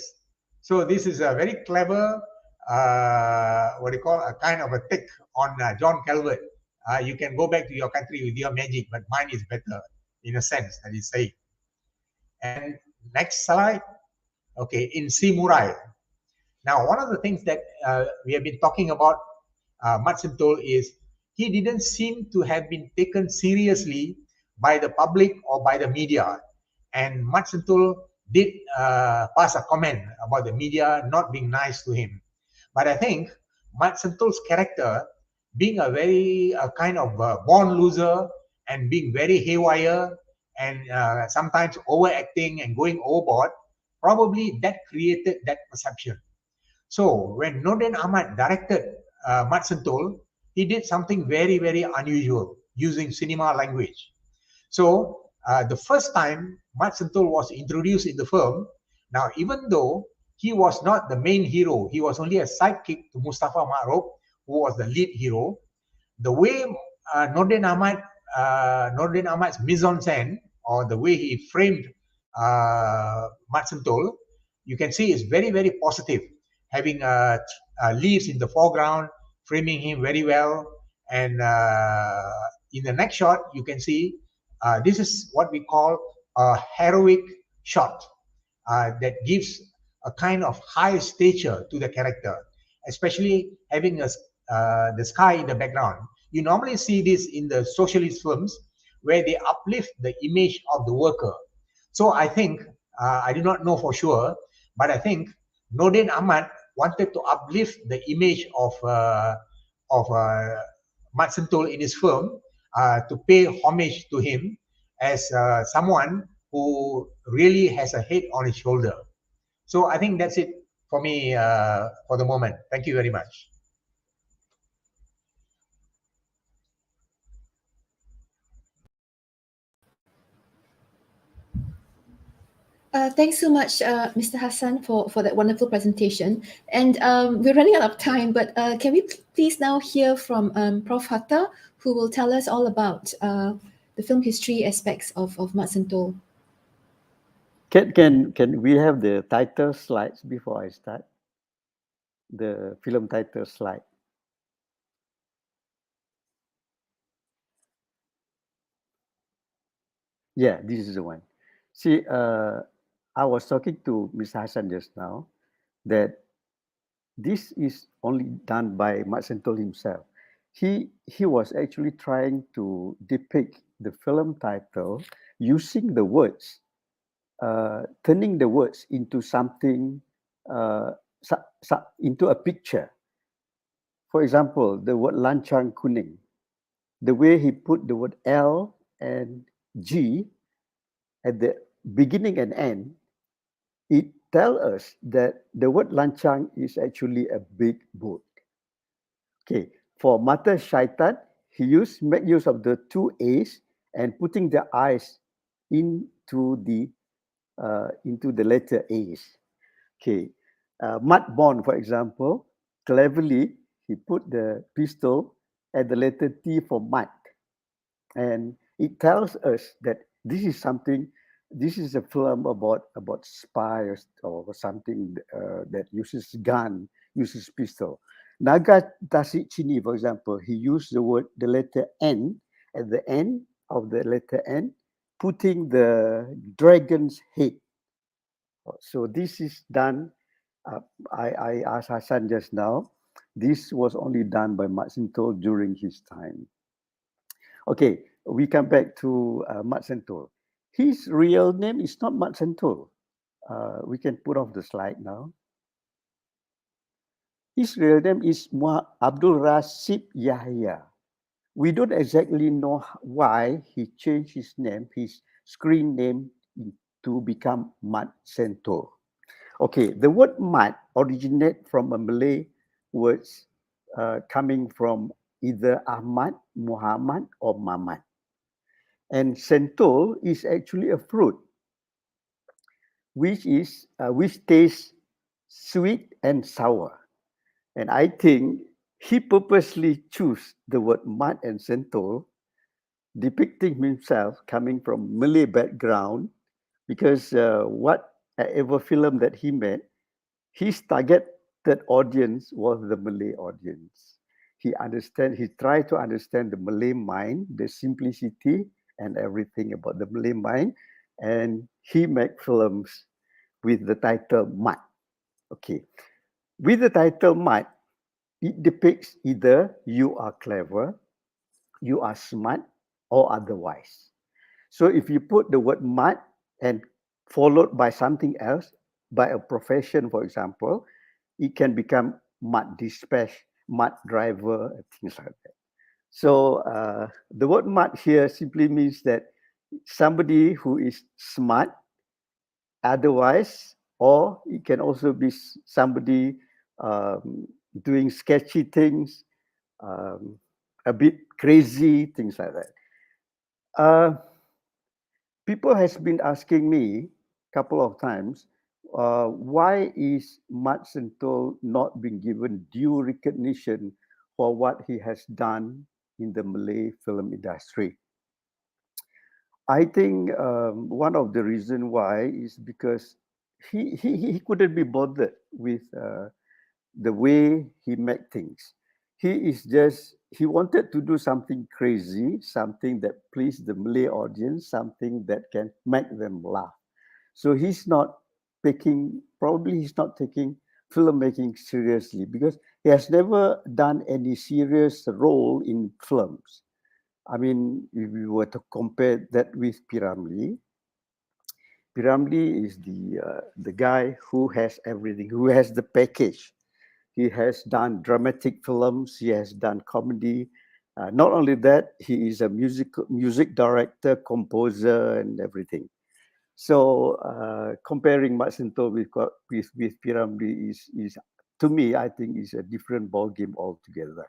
So this is a very clever, what do you call, a kind of a tick on John Calvert. You can go back to your country with your magic, but mine is better, in a sense that he's saying. And next slide. Okay, in Simula. Now, one of the things that we have been talking about Maxento is he didn't seem to have been taken seriously by the public or by the media. And Maxento did pass a comment about the media not being nice to him. But I think Maxento's character, being a very kind of born loser and being very haywire and sometimes overacting and going overboard, probably that created that perception. So when Nordin Ahmad directed Maxento, he did something very, very unusual using cinema language. So the first time Maxento was introduced in the film, now even though he was not the main hero, he was only a sidekick to Mustafa Ma'ruf, who was the lead hero. The way Nordin Ahmad's mise-en-scène, or the way he framed Maxento, you can see is very, very positive, having leaves in the foreground, framing him very well. And in the next shot, you can see this is what we call a heroic shot that gives a kind of high stature to the character, especially having the sky in the background. You normally see this in the socialist films where they uplift the image of the worker. So I think, I do not know for sure, but I think Nordin Ahmad wanted to uplift the image of Maxento in his film to pay homage to him as someone who really has a head on his shoulder. So I think that's it for me for the moment. Thank you very much.
Thanks so much, Mr. Hassan, for that wonderful presentation. And we're running out of time, but can we please now hear from Prof. Hatta, who will tell us all about the film history aspects of Maxento.
Can we have the title slides before I start? The film title slide. Yeah, this is the one. See, I was talking to Mr. Hassan just now that this is only done by Maxento himself. He was actually trying to depict the film title using the words, turning the words into something, into a picture. For example, the word lancang kuning, the way he put the word L and G at the beginning and end, it tells us that the word lancang is actually a big boat. Okay, for mata syaitan, he make use of the two A's and putting the I's into the letter A's. Okay, Mat Bond, for example, cleverly he put the pistol at the letter T for Mat, and it tells us that this is something. This is a film about spies or something that uses gun, uses pistol. Naga Tasik Chini, for example, he used the letter N at the end of the letter N, putting the dragon's head. So this is done. I asked Hassan just now. This was only done by Maxento during his time. Okay, we come back to Maxento. His real name is not Maxento. We can put off the slide now. His real name is Abdul Rasib Yahya. We don't exactly know why he changed his name, his screen name, to become Maxento. Okay, the word Mat originates from a Malay words coming from either Ahmad, Muhammad, or Mamat. And Sentol is actually a fruit. which tastes sweet and sour. And I think he purposely chose the word mud and Sentol, depicting himself coming from Malay background, because whatever film that he made, his targeted audience was the Malay audience. He tried to understand the Malay mind, the simplicity and everything about the Malay mind, and he made films with the title Mat. Okay, with the title Mat, it depicts either you are clever, you are smart, or otherwise. So if you put the word Mat and followed by something else, by a profession, for example, it can become mud dispatch, mud driver, and things like that. So the word mud here simply means that somebody who is smart, otherwise, or it can also be somebody doing sketchy things, um, a bit crazy, things like that. People has been asking me a couple of times, why is Maxento not being given due recognition for what he has done in the Malay film industry? I think one of the reasons why is because he couldn't be bothered with the way he made things. He wanted to do something crazy, something that pleased the Malay audience, something that can make them laugh. So he's not taking filmmaking seriously, because he has never done any serious role in films. I mean, if we were to compare that with Piramli, Piramli is the guy who has everything, who has the package. He has done dramatic films. He has done comedy. Not only that, he is a music director, composer, and everything. So comparing Maxento with Piramli is to me, I think, is a different ball game altogether.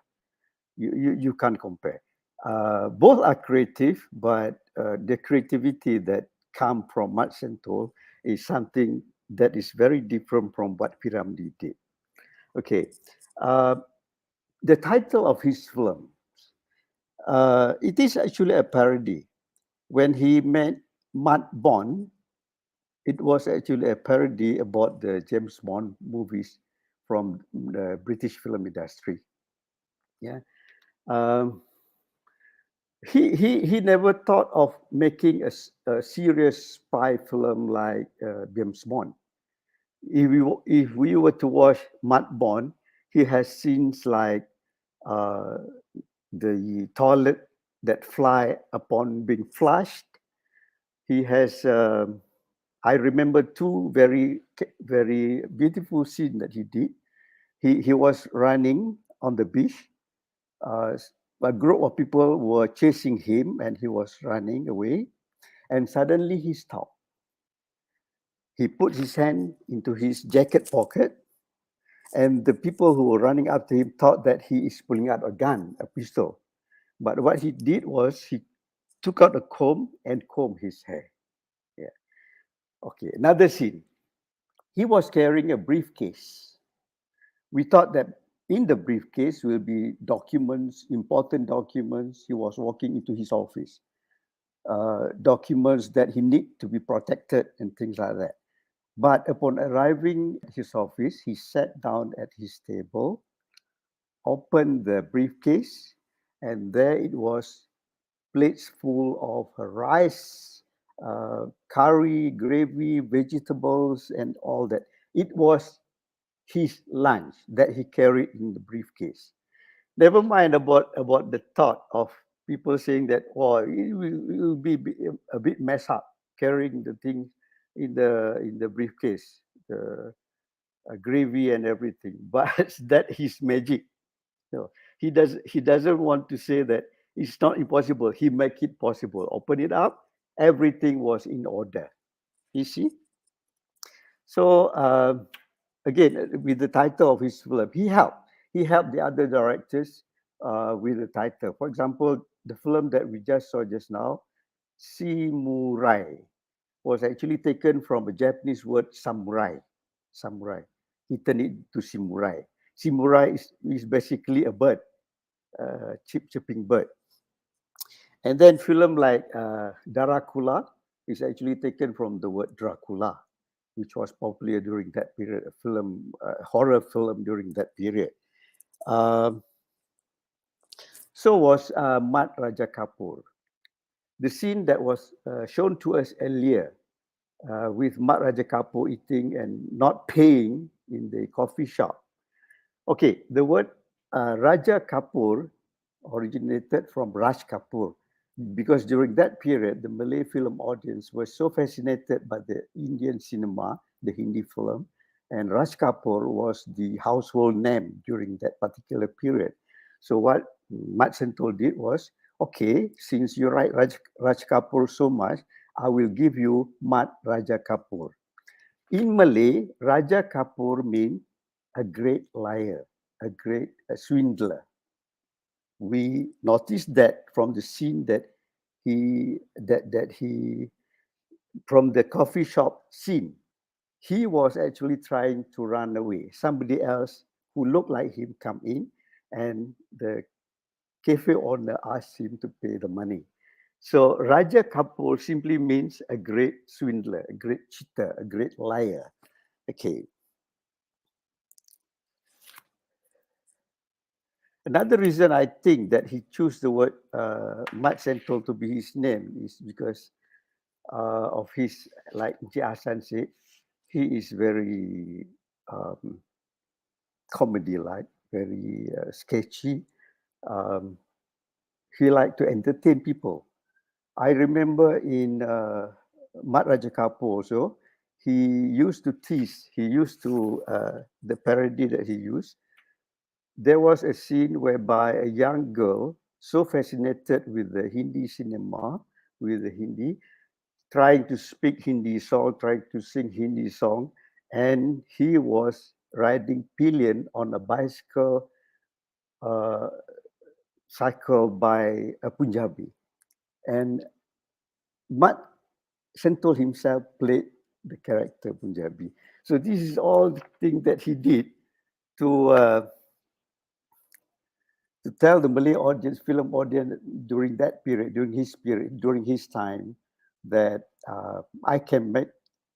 You can't compare. Both are creative, but the creativity that come from Maxento is something that is very different from what Piramli did. Okay, uh, the title of his film, it is actually a parody. When he made Mud Bond, it was actually a parody about the James Bond movies from the British film industry. Yeah, um, he never thought of making a serious spy film like James Bond. If we were to watch Mud Bond, he has scenes like uh, the toilet that fly upon being flushed. He has, I remember two very beautiful scenes that he did. He was running on the beach. Uh, a group of people were chasing him and he was running away. And suddenly he stopped. He put his hand into his jacket pocket, and the people who were running after him thought that he is pulling out a gun, a pistol. But what he did was he took out a comb and combed his hair. Yeah. Okay, another scene. He was carrying a briefcase. We thought that in the briefcase will be documents, important documents. He was walking into his office. Documents that he need to be protected and things like that. But upon arriving at his office, he sat down at his table, opened the briefcase, and there it was, plates full of rice, curry, gravy, vegetables, and all that. It was his lunch that he carried in the briefcase. Never mind about the thought of people saying that, oh, it will be a bit messed up carrying the thing in the briefcase, the gravy and everything. But that his magic. No, he doesn't want to say that it's not impossible. He make it possible. Open it up, everything was in order. You see? So again, with the title of his film, he helped. He helped the other directors with the title. For example, the film that we just saw just now, Simurai. was actually taken from a Japanese word samurai. Samurai. He turned it to samurai. Samurai is basically a bird, chirping bird. And then film like Drakula is actually taken from the word Drakula, which was popular during that period, a film, horror film during that period. So was Mat Raja Kapoor. The scene that was shown to us earlier with Mat Raja Kapoor eating and not paying in the coffee shop. Okay, the word Raja Kapoor originated from Raj Kapoor, because during that period, the Malay film audience was so fascinated by the Indian cinema, the Hindi film, and Raj Kapoor was the household name during that particular period. So what Maxento did was, okay, since you like Raj Kapoor so much, I will give you Mat Raja Kapoor. In Malay, Raja Kapoor means a great liar, a great swindler. We noticed that from the scene that he from the coffee shop scene, he was actually trying to run away. Somebody else who looked like him come in, and the cafe owner asked him to pay the money. So Raja Kapoor simply means a great swindler, a great cheater, a great liar. Okay. Another reason I think that he chose the word Maxento to be his name is because of his, like Hassan said, he is very comedy-like, very sketchy. He liked to entertain people. I remember in Mat Raja Kapoor also, he used to tease, the parody that he used, there was a scene whereby a young girl, so fascinated with the Hindi cinema, with the Hindi, trying to speak Hindi song, trying to sing Hindi song, and he was riding pillion on a bicycle, cycle by a Punjabi. And Mat Sentol himself played the character Punjabi. So this is all the thing that he did to tell the Malay audience, film audience during that period, during his time, that I can make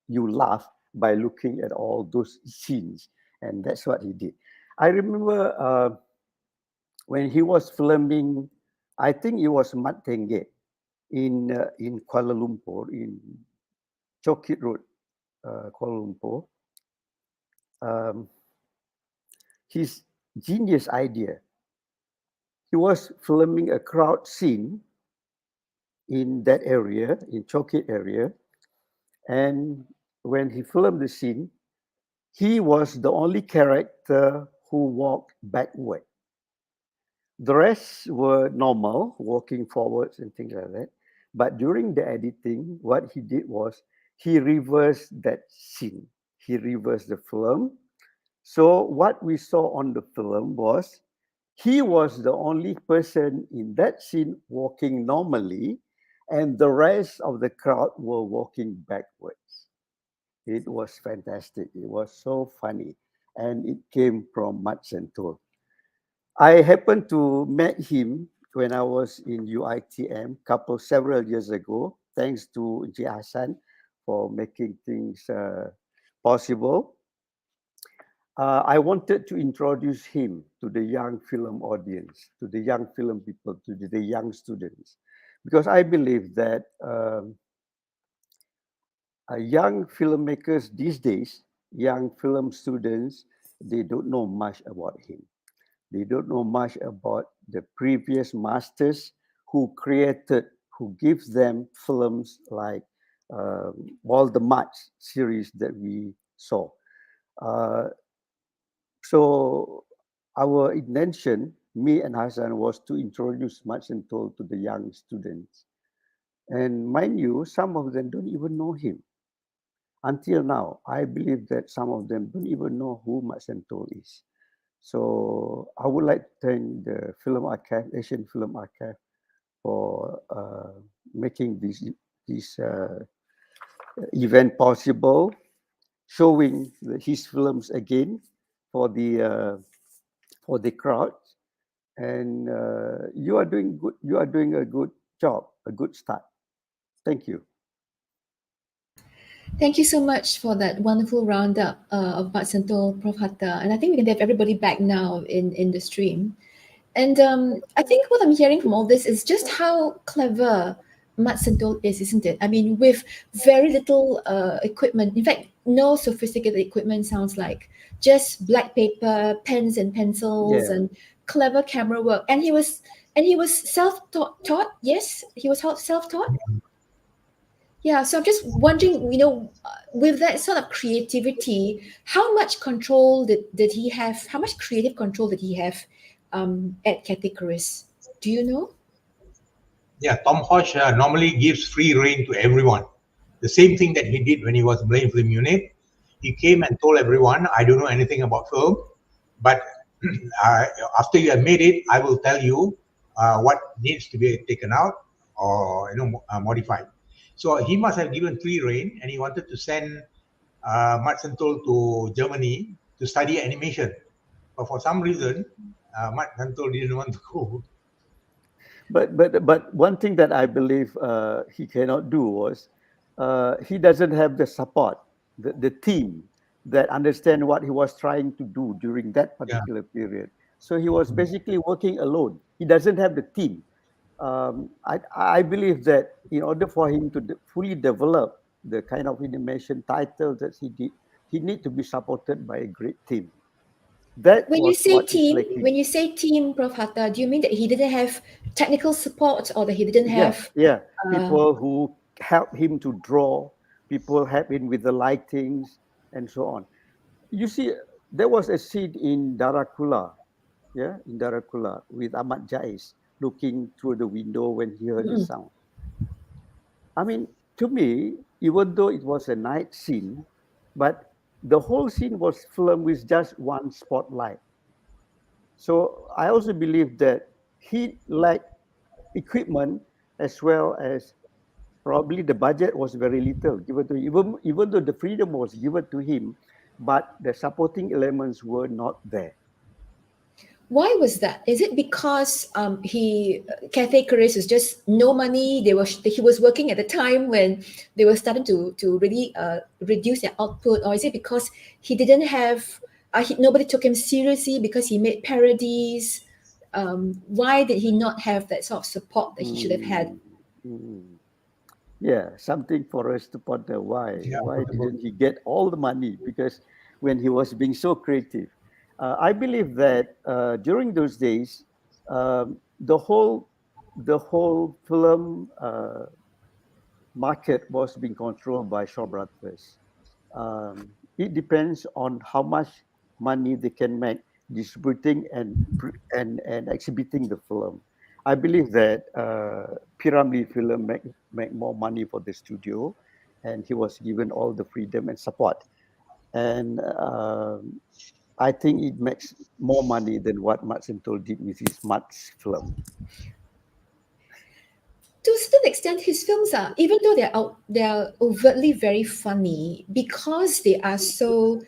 you laugh by looking at all those scenes. And that's what he did. I remember when he was filming, I think it was Mat Tengge in Kuala Lumpur, in Chokit Road, Kuala Lumpur. His genius idea, he was filming a crowd scene in that area, in Chokit area. And when he filmed the scene, he was the only character who walked backward. The rest were normal, walking forwards and things like that. But during the editing, what he did was he reversed that scene. He reversed the film. So what we saw on the film was he was the only person in that scene walking normally, and the rest of the crowd were walking backwards. It was fantastic. It was so funny. And it came from Maxento. I happened to meet him when I was in UITM several years ago, thanks to J. Hassan for making things possible. I wanted to introduce him to the young film audience, to the young film people, to the young students, because I believe that young filmmakers these days, young film students, they don't know much about him. They don't know much about the previous masters who gives them films like all the March series that we saw. So our intention, me and Hassan, was to introduce Maxento to the young students. And mind you, some of them don't even know him. Until now, I believe that some of them don't even know who Maxento is. So I would like to thank the Film Archive, Asian Film Archive, for making this event possible, showing his films again for the crowd. And you are doing good. You are doing a good job, a good start. Thank you.
Thank you so much for that wonderful roundup of Maxento, Prof. Hatta. And I think we can have everybody back now in the stream. And I think what I'm hearing from all this is just how clever Maxento is, isn't it? I mean, with very little equipment, in fact, no sophisticated equipment sounds like, just black paper, pens and pencils,
Yeah.
and clever camera work. And he was self-taught. Yes, he was self-taught. Yeah, so I'm just wondering, with that sort of creativity, how much control did he have? How much creative control did he have at categories? Do you know?
Yeah, Tom Hodge normally gives free rein to everyone. The same thing that he did when he was playing film unit. He came and told everyone, I don't know anything about film, but after you have made it, I will tell you what needs to be taken out or modified. So he must have given free rein, and he wanted to send Sentol to Germany to study animation. But for some reason, Sentol didn't want to go.
But one thing that I believe he cannot do was he doesn't have the support, the team that understand what he was trying to do during that particular period. So he was basically working alone. He doesn't have the team. I believe that in order for him to fully develop the kind of animation title that he did, he need to be supported by a great team. That
When
was what is lacking.
when you say team, Prof. Hatta, do you mean that he didn't have technical support, or that he didn't have?
Yeah, people who help him to draw, people help him with the lightings and so on. You see, there was a scene in Drakula, in Drakula with Ahmad Jais looking through the window when he heard the sound. I mean, to me, even though it was a night scene, but the whole scene was filmed with just one spotlight. So I also believe that he lacked equipment, as well as probably the budget was very little given to him, even though the freedom was given to him, but the supporting elements were not there.
Why was that? Is it because Cathay Chris was just no money? He was working at the time when they were starting to really reduce their output, or is it because he didn't have nobody took him seriously because he made parodies? Why did he not have that sort of support that he should have had?
Yeah, something for us to ponder. Why didn't he get all the money? Because when he was being so creative, I believe that during those days, the whole film market was being controlled by Shaw Brothers. It depends on how much money they can make distributing and exhibiting the film. I believe that Piramli Film make more money for the studio, and he was given all the freedom and support. And I think it makes more money than what Maxento did with his Mats film.
To a certain extent, his films are, even though they're overtly very funny, because they are so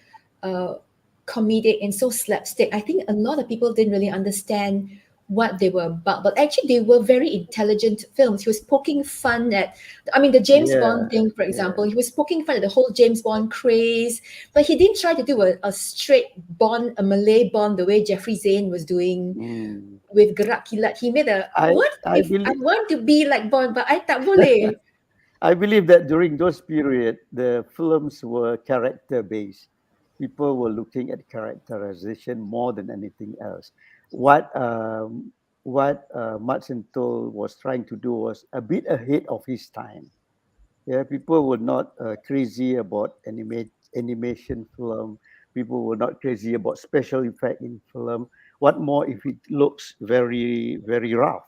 comedic and so slapstick. I think a lot of people didn't really understand what they were about, but actually they were very intelligent films. He was poking fun at, the James Bond thing, for example. He was poking fun at the whole James Bond craze, but he didn't try to do a straight Bond, a Malay Bond, the way Jeffrey Zane was doing with Gerak Kilat. He made I want to be like Bond, but I tak boleh.
I believe that during those period, the films were character-based. People were looking at characterization more than anything else. What Maxento was trying to do was a bit ahead of his time. Yeah, people were not crazy about animation film. People were not crazy about special effect in film. What more if it looks very, very rough?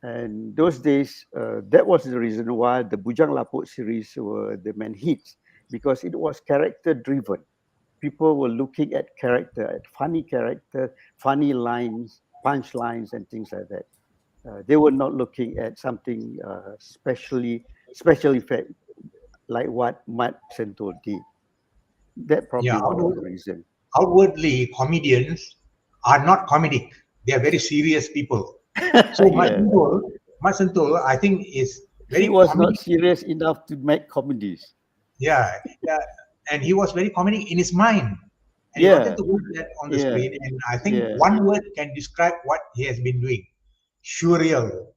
And those days, that was the reason why the Bujang Lapuk series were the main hits, because it was character driven. People were looking at character, funny lines, punchlines, and things like that. They were not looking at something special effect like what Maxento did. That probably
Yeah,
one of the reasons.
outwardly comedians are not comedic. They are very serious people. So
Yeah.
Maxento, I think, is very
He was not
comedic.
serious enough to make comedies.
Yeah, yeah, and he was very comedic in his mind. And he
Yeah.
wanted to put that on the
Yeah.
screen. And I think
Yeah.
one word can describe what he has been doing. Surreal.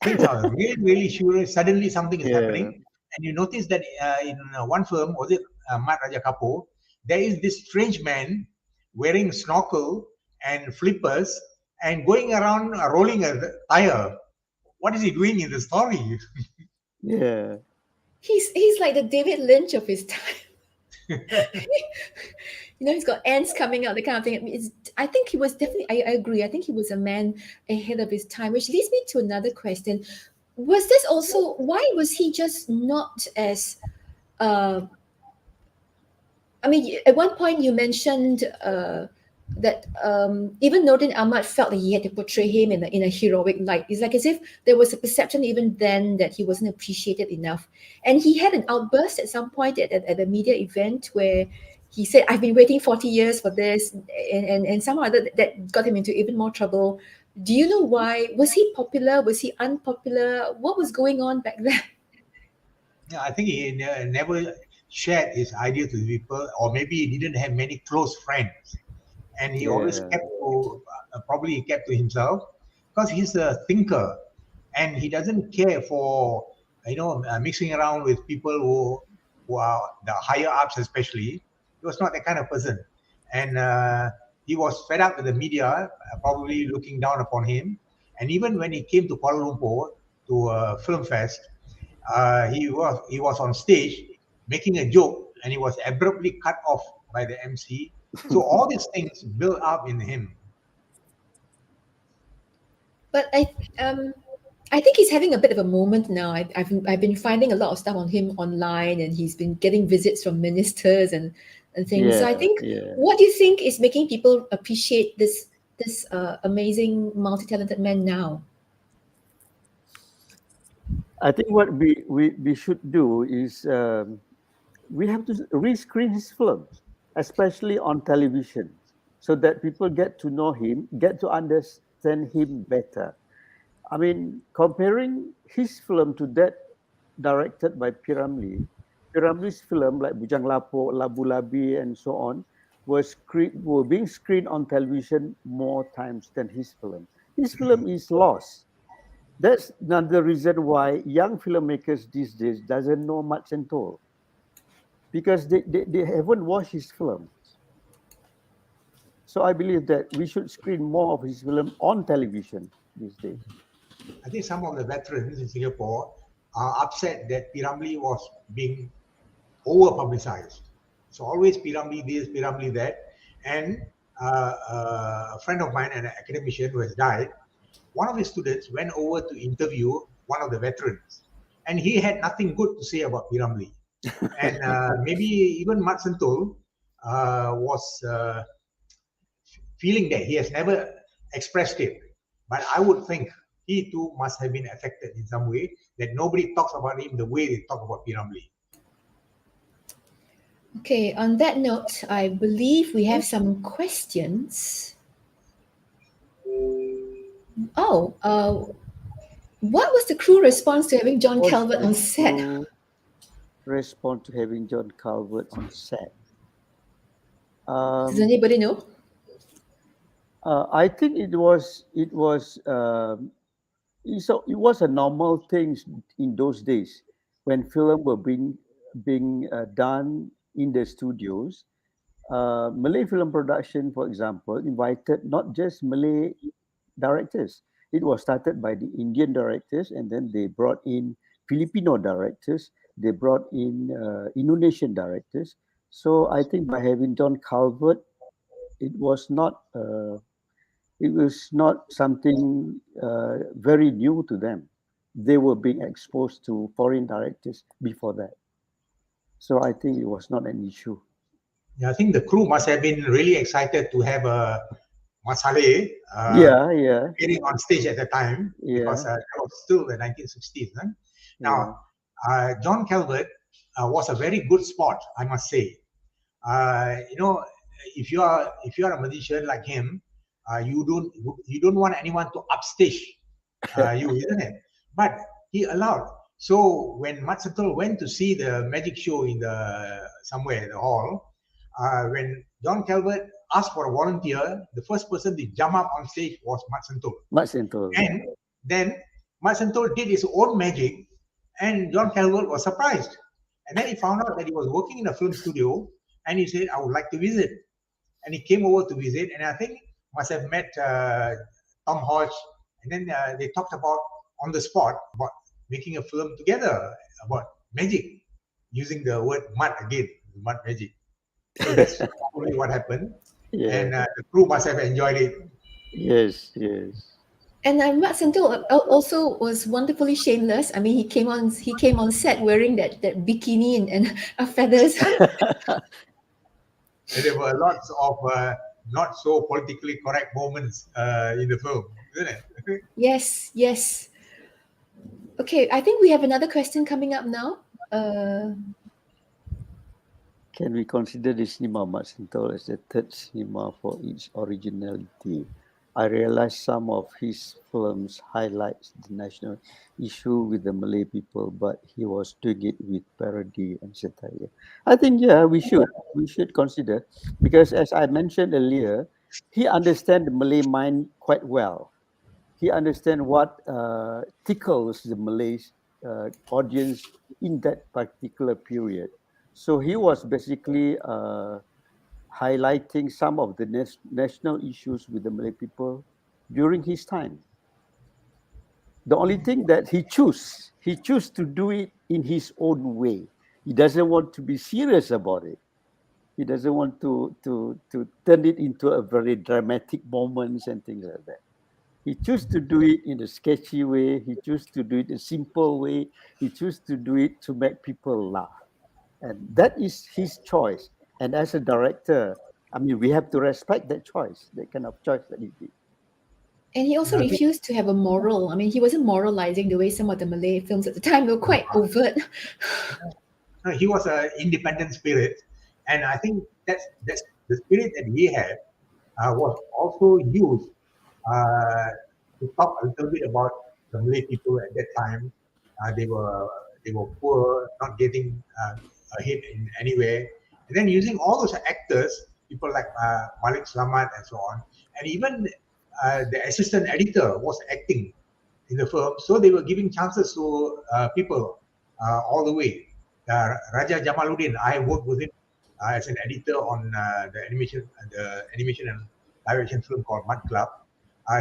Things are really, really surreal. Suddenly something is happening. And you notice that in one film, was it Mat Raja Kapoor, there is this strange man wearing snorkel and flippers and going around rolling a tire. What is he doing in the story?
Yeah.
He's like the David Lynch of his time. He's got ants coming out, the kind of thing. I think he was definitely, I agree. I think he was a man ahead of his time, which leads me to another question. Was this also, why was he just not as, at one point you mentioned that even Nordin Ahmad felt that he had to portray him in a heroic light. It's like as if there was a perception even then that he wasn't appreciated enough. And he had an outburst at some point at a media event where he said, I've been waiting 40 years for this, and somehow that got him into even more trouble. Do you know why? Was he popular? Was he unpopular? What was going on back then?
Yeah, I think he never shared his ideas with people, or maybe he didn't have many close friends. And he always kept to himself, because he's a thinker and he doesn't care for mixing around with people who are the higher ups. Especially, he was not that kind of person, and he was fed up with the media probably looking down upon him. And even when he came to Kuala Lumpur to a film fest, he was on stage making a joke and he was abruptly cut off by the MC. So all these things build up in him.
But I think he's having a bit of a moment now. I've been finding a lot of stuff on him online, and he's been getting visits from ministers and things. So I think, what do you think is making people appreciate this amazing, multi-talented man now?
I think what we should do is we have to rescreen his films, especially on television, so that people get to know him, get to understand him better. I mean, comparing his film to that directed by P. Ramlee, P. Ramlee's film like Bujang Lapuk, Labu Labi, and so on were being screened on television more times than his film. His film is lost. That's another reason why young filmmakers these days doesn't know Maxento, because they haven't watched his films. So I believe that we should screen more of his film on television these days.
I think some of the veterans in Singapore are upset that P. Ramlee was being over-publicized. So always P. Ramlee this, P. Ramlee that. And a friend of mine, an academician who has died, one of his students went over to interview one of the veterans. And he had nothing good to say about P. Ramlee. And maybe even Maxento was feeling that he has never expressed it. But I would think he too must have been affected in some way, that nobody talks about him the way they talk about P. Ramlee.
Okay, on that note, I believe we have some questions. Oh, what was the crew response to having John Calvert on set?
Respond to having John Calvert on set.
Does anybody know?
I think it was a normal thing in those days when film were being done in the studios. Malay film production, for example, invited not just Malay directors. It was started by the Indian directors, and then they brought in Filipino directors. They brought in Indonesian directors. So I think by having John Calvert, it was not something very new to them. They were being exposed to foreign directors before that. So I think it was not an issue.
Yeah, I think the crew must have been really excited to have Masaleh appearing on stage at the time, because that was still the 1960s. Huh? Now, John Calvert was a very good sport, I must say. You know, if you are a magician like him, you don't want anyone to upstage you, isn't it? But he allowed. So when Maxento went to see the magic show in the hall, when John Calvert asked for a volunteer, the first person to jump up on stage was Maxento. And then Maxento did his own magic, and John Calvert was surprised. And then he found out that he was working in a film studio, and he said, "I would like to visit." And he came over to visit, and I think must have met Tom Hodges, and then they talked about on the spot about making a film together about magic, using the word mud again, mud magic. So that's probably what happened, and the crew must have enjoyed it.
Yes, yes.
And Maxento also was wonderfully shameless. I mean, he came on set wearing that bikini and feathers.
And there were lots of not so politically correct moments in the film, isn't it?
Yes, yes. Okay, I think we have another question coming up now.
Can we consider the cinema Maxento as the third cinema for its originality? I realize some of his films highlights the national issue with the Malay people, but he was doing it with parody and satire. I think, yeah, we should consider, because as I mentioned earlier, he understands the Malay mind quite well. He understands what tickles the Malay audience in that particular period. So he was basically highlighting some of the national issues with the Malay people during his time. The only thing that he chose to do it in his own way. He doesn't want to be serious about it. He doesn't want to turn it into a very dramatic moments and things like that. He chose to do it in a sketchy way. He chose to do it in a simple way. He chose to do it to make people laugh. And that is his choice. And as a director, I mean, we have to respect that choice, that kind of choice that he did.
And he also refused to have a moral. I mean, he wasn't moralizing the way some of the Malay films at the time were quite overt.
No, he was an independent spirit. And I think that's the spirit that he had was also used to talk a little bit about the Malay people at that time. They were poor, not getting ahead in any way. And then using all those actors, people like Malik Slamat and so on, and even the assistant editor was acting in the film, so they were giving chances to people all the way. Raja Jamaluddin, I worked with him as an editor on the animation and live action film called Mud Club.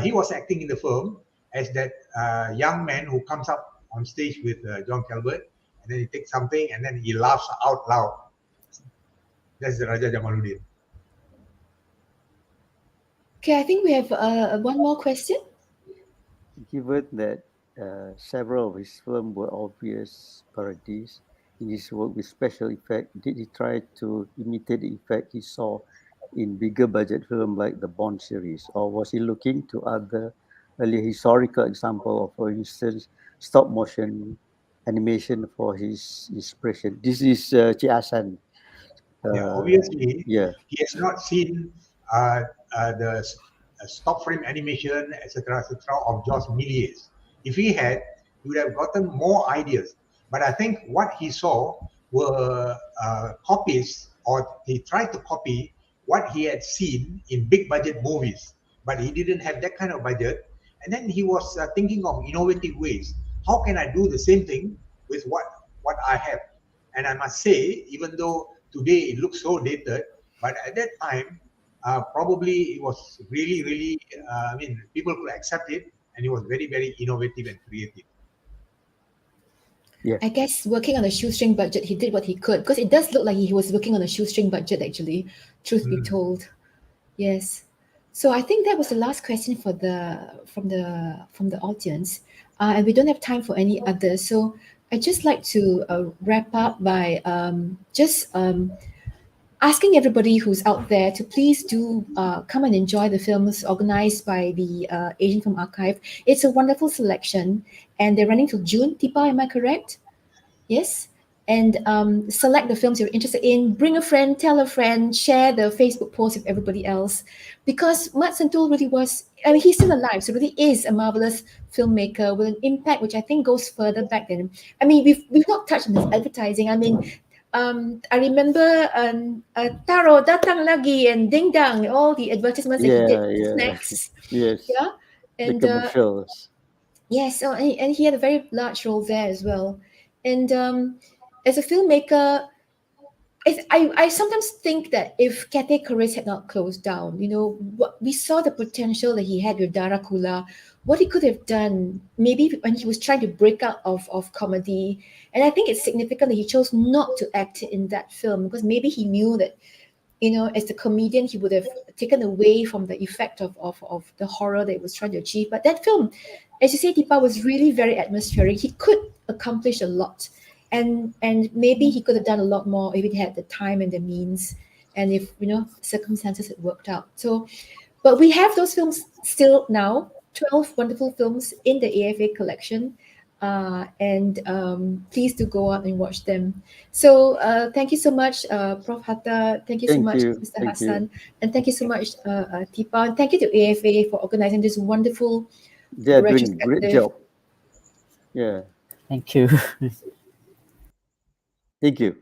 He was acting in the film as that young man who comes up on stage with John Calvert, and then he takes something and then he laughs out loud. That's the Raja Jamaluddin.
Okay, I think we have one more question.
Given that several of his films were obvious parodies in his work with special effect, did he try to imitate the effect he saw in bigger budget films like the Bond series, or was he looking to other earlier historical example of, for instance, stop motion animation for his inspiration? This is Cik Hassan.
Obviously, he has not seen the stop frame animation, etc., of George Méliès. If he had, he would have gotten more ideas. But I think what he saw were copies, or he tried to copy what he had seen in big budget movies. But he didn't have that kind of budget. And then he was thinking of innovative ways. How can I do the same thing with what I have? And I must say, even though today it looks so dated, but at that time, probably it was really, really, I mean, people could accept it, and it was very, very innovative and creative.
Yeah. I guess working on a shoestring budget, he did what he could, because it does look like he was working on a shoestring budget, actually, truth be told. Yes. So I think that was the last question from the audience, and we don't have time for any others. So I'd just like to wrap up by asking everybody who's out there to please do come and enjoy the films organized by the Asian Film Archive. It's a wonderful selection, and they're running till June. Tipa, am I correct? Yes. and select the films you're interested in, bring a friend, tell a friend, share the Facebook post with everybody else. Because Maxento really was, I mean, he's still alive, so really is a marvelous filmmaker with an impact which I think goes further back than, I mean, we've not touched on his advertising. I mean, I remember Taro Datang Lagi and Ding Dang, all the advertisements that he did for snacks.
Yes.
Yeah.
The
And
commercials.
yes, and he had a very large role there as well. And as a filmmaker, I sometimes think that if Cathay Careers had not closed down, what we saw the potential that he had with Drakula, what he could have done, maybe when he was trying to break out of comedy. And I think it's significant that he chose not to act in that film, because maybe he knew that, as a comedian, he would have taken away from the effect of the horror that he was trying to achieve. But that film, as you say, Deepa, was really very atmospheric. He could accomplish a lot. And maybe he could have done a lot more if he had the time and the means, and if circumstances had worked out. So, but we have those films still now, 12 wonderful films in the AFA collection, and please do go out and watch them. So thank you so much, Prof. Hatta. Thank you so much, Mr. Hassan, and thank you so much, Deepa. And thank you to AFA for organizing this wonderful
They're doing a great
retrospective.
job. Yeah.
Thank you.
Thank you.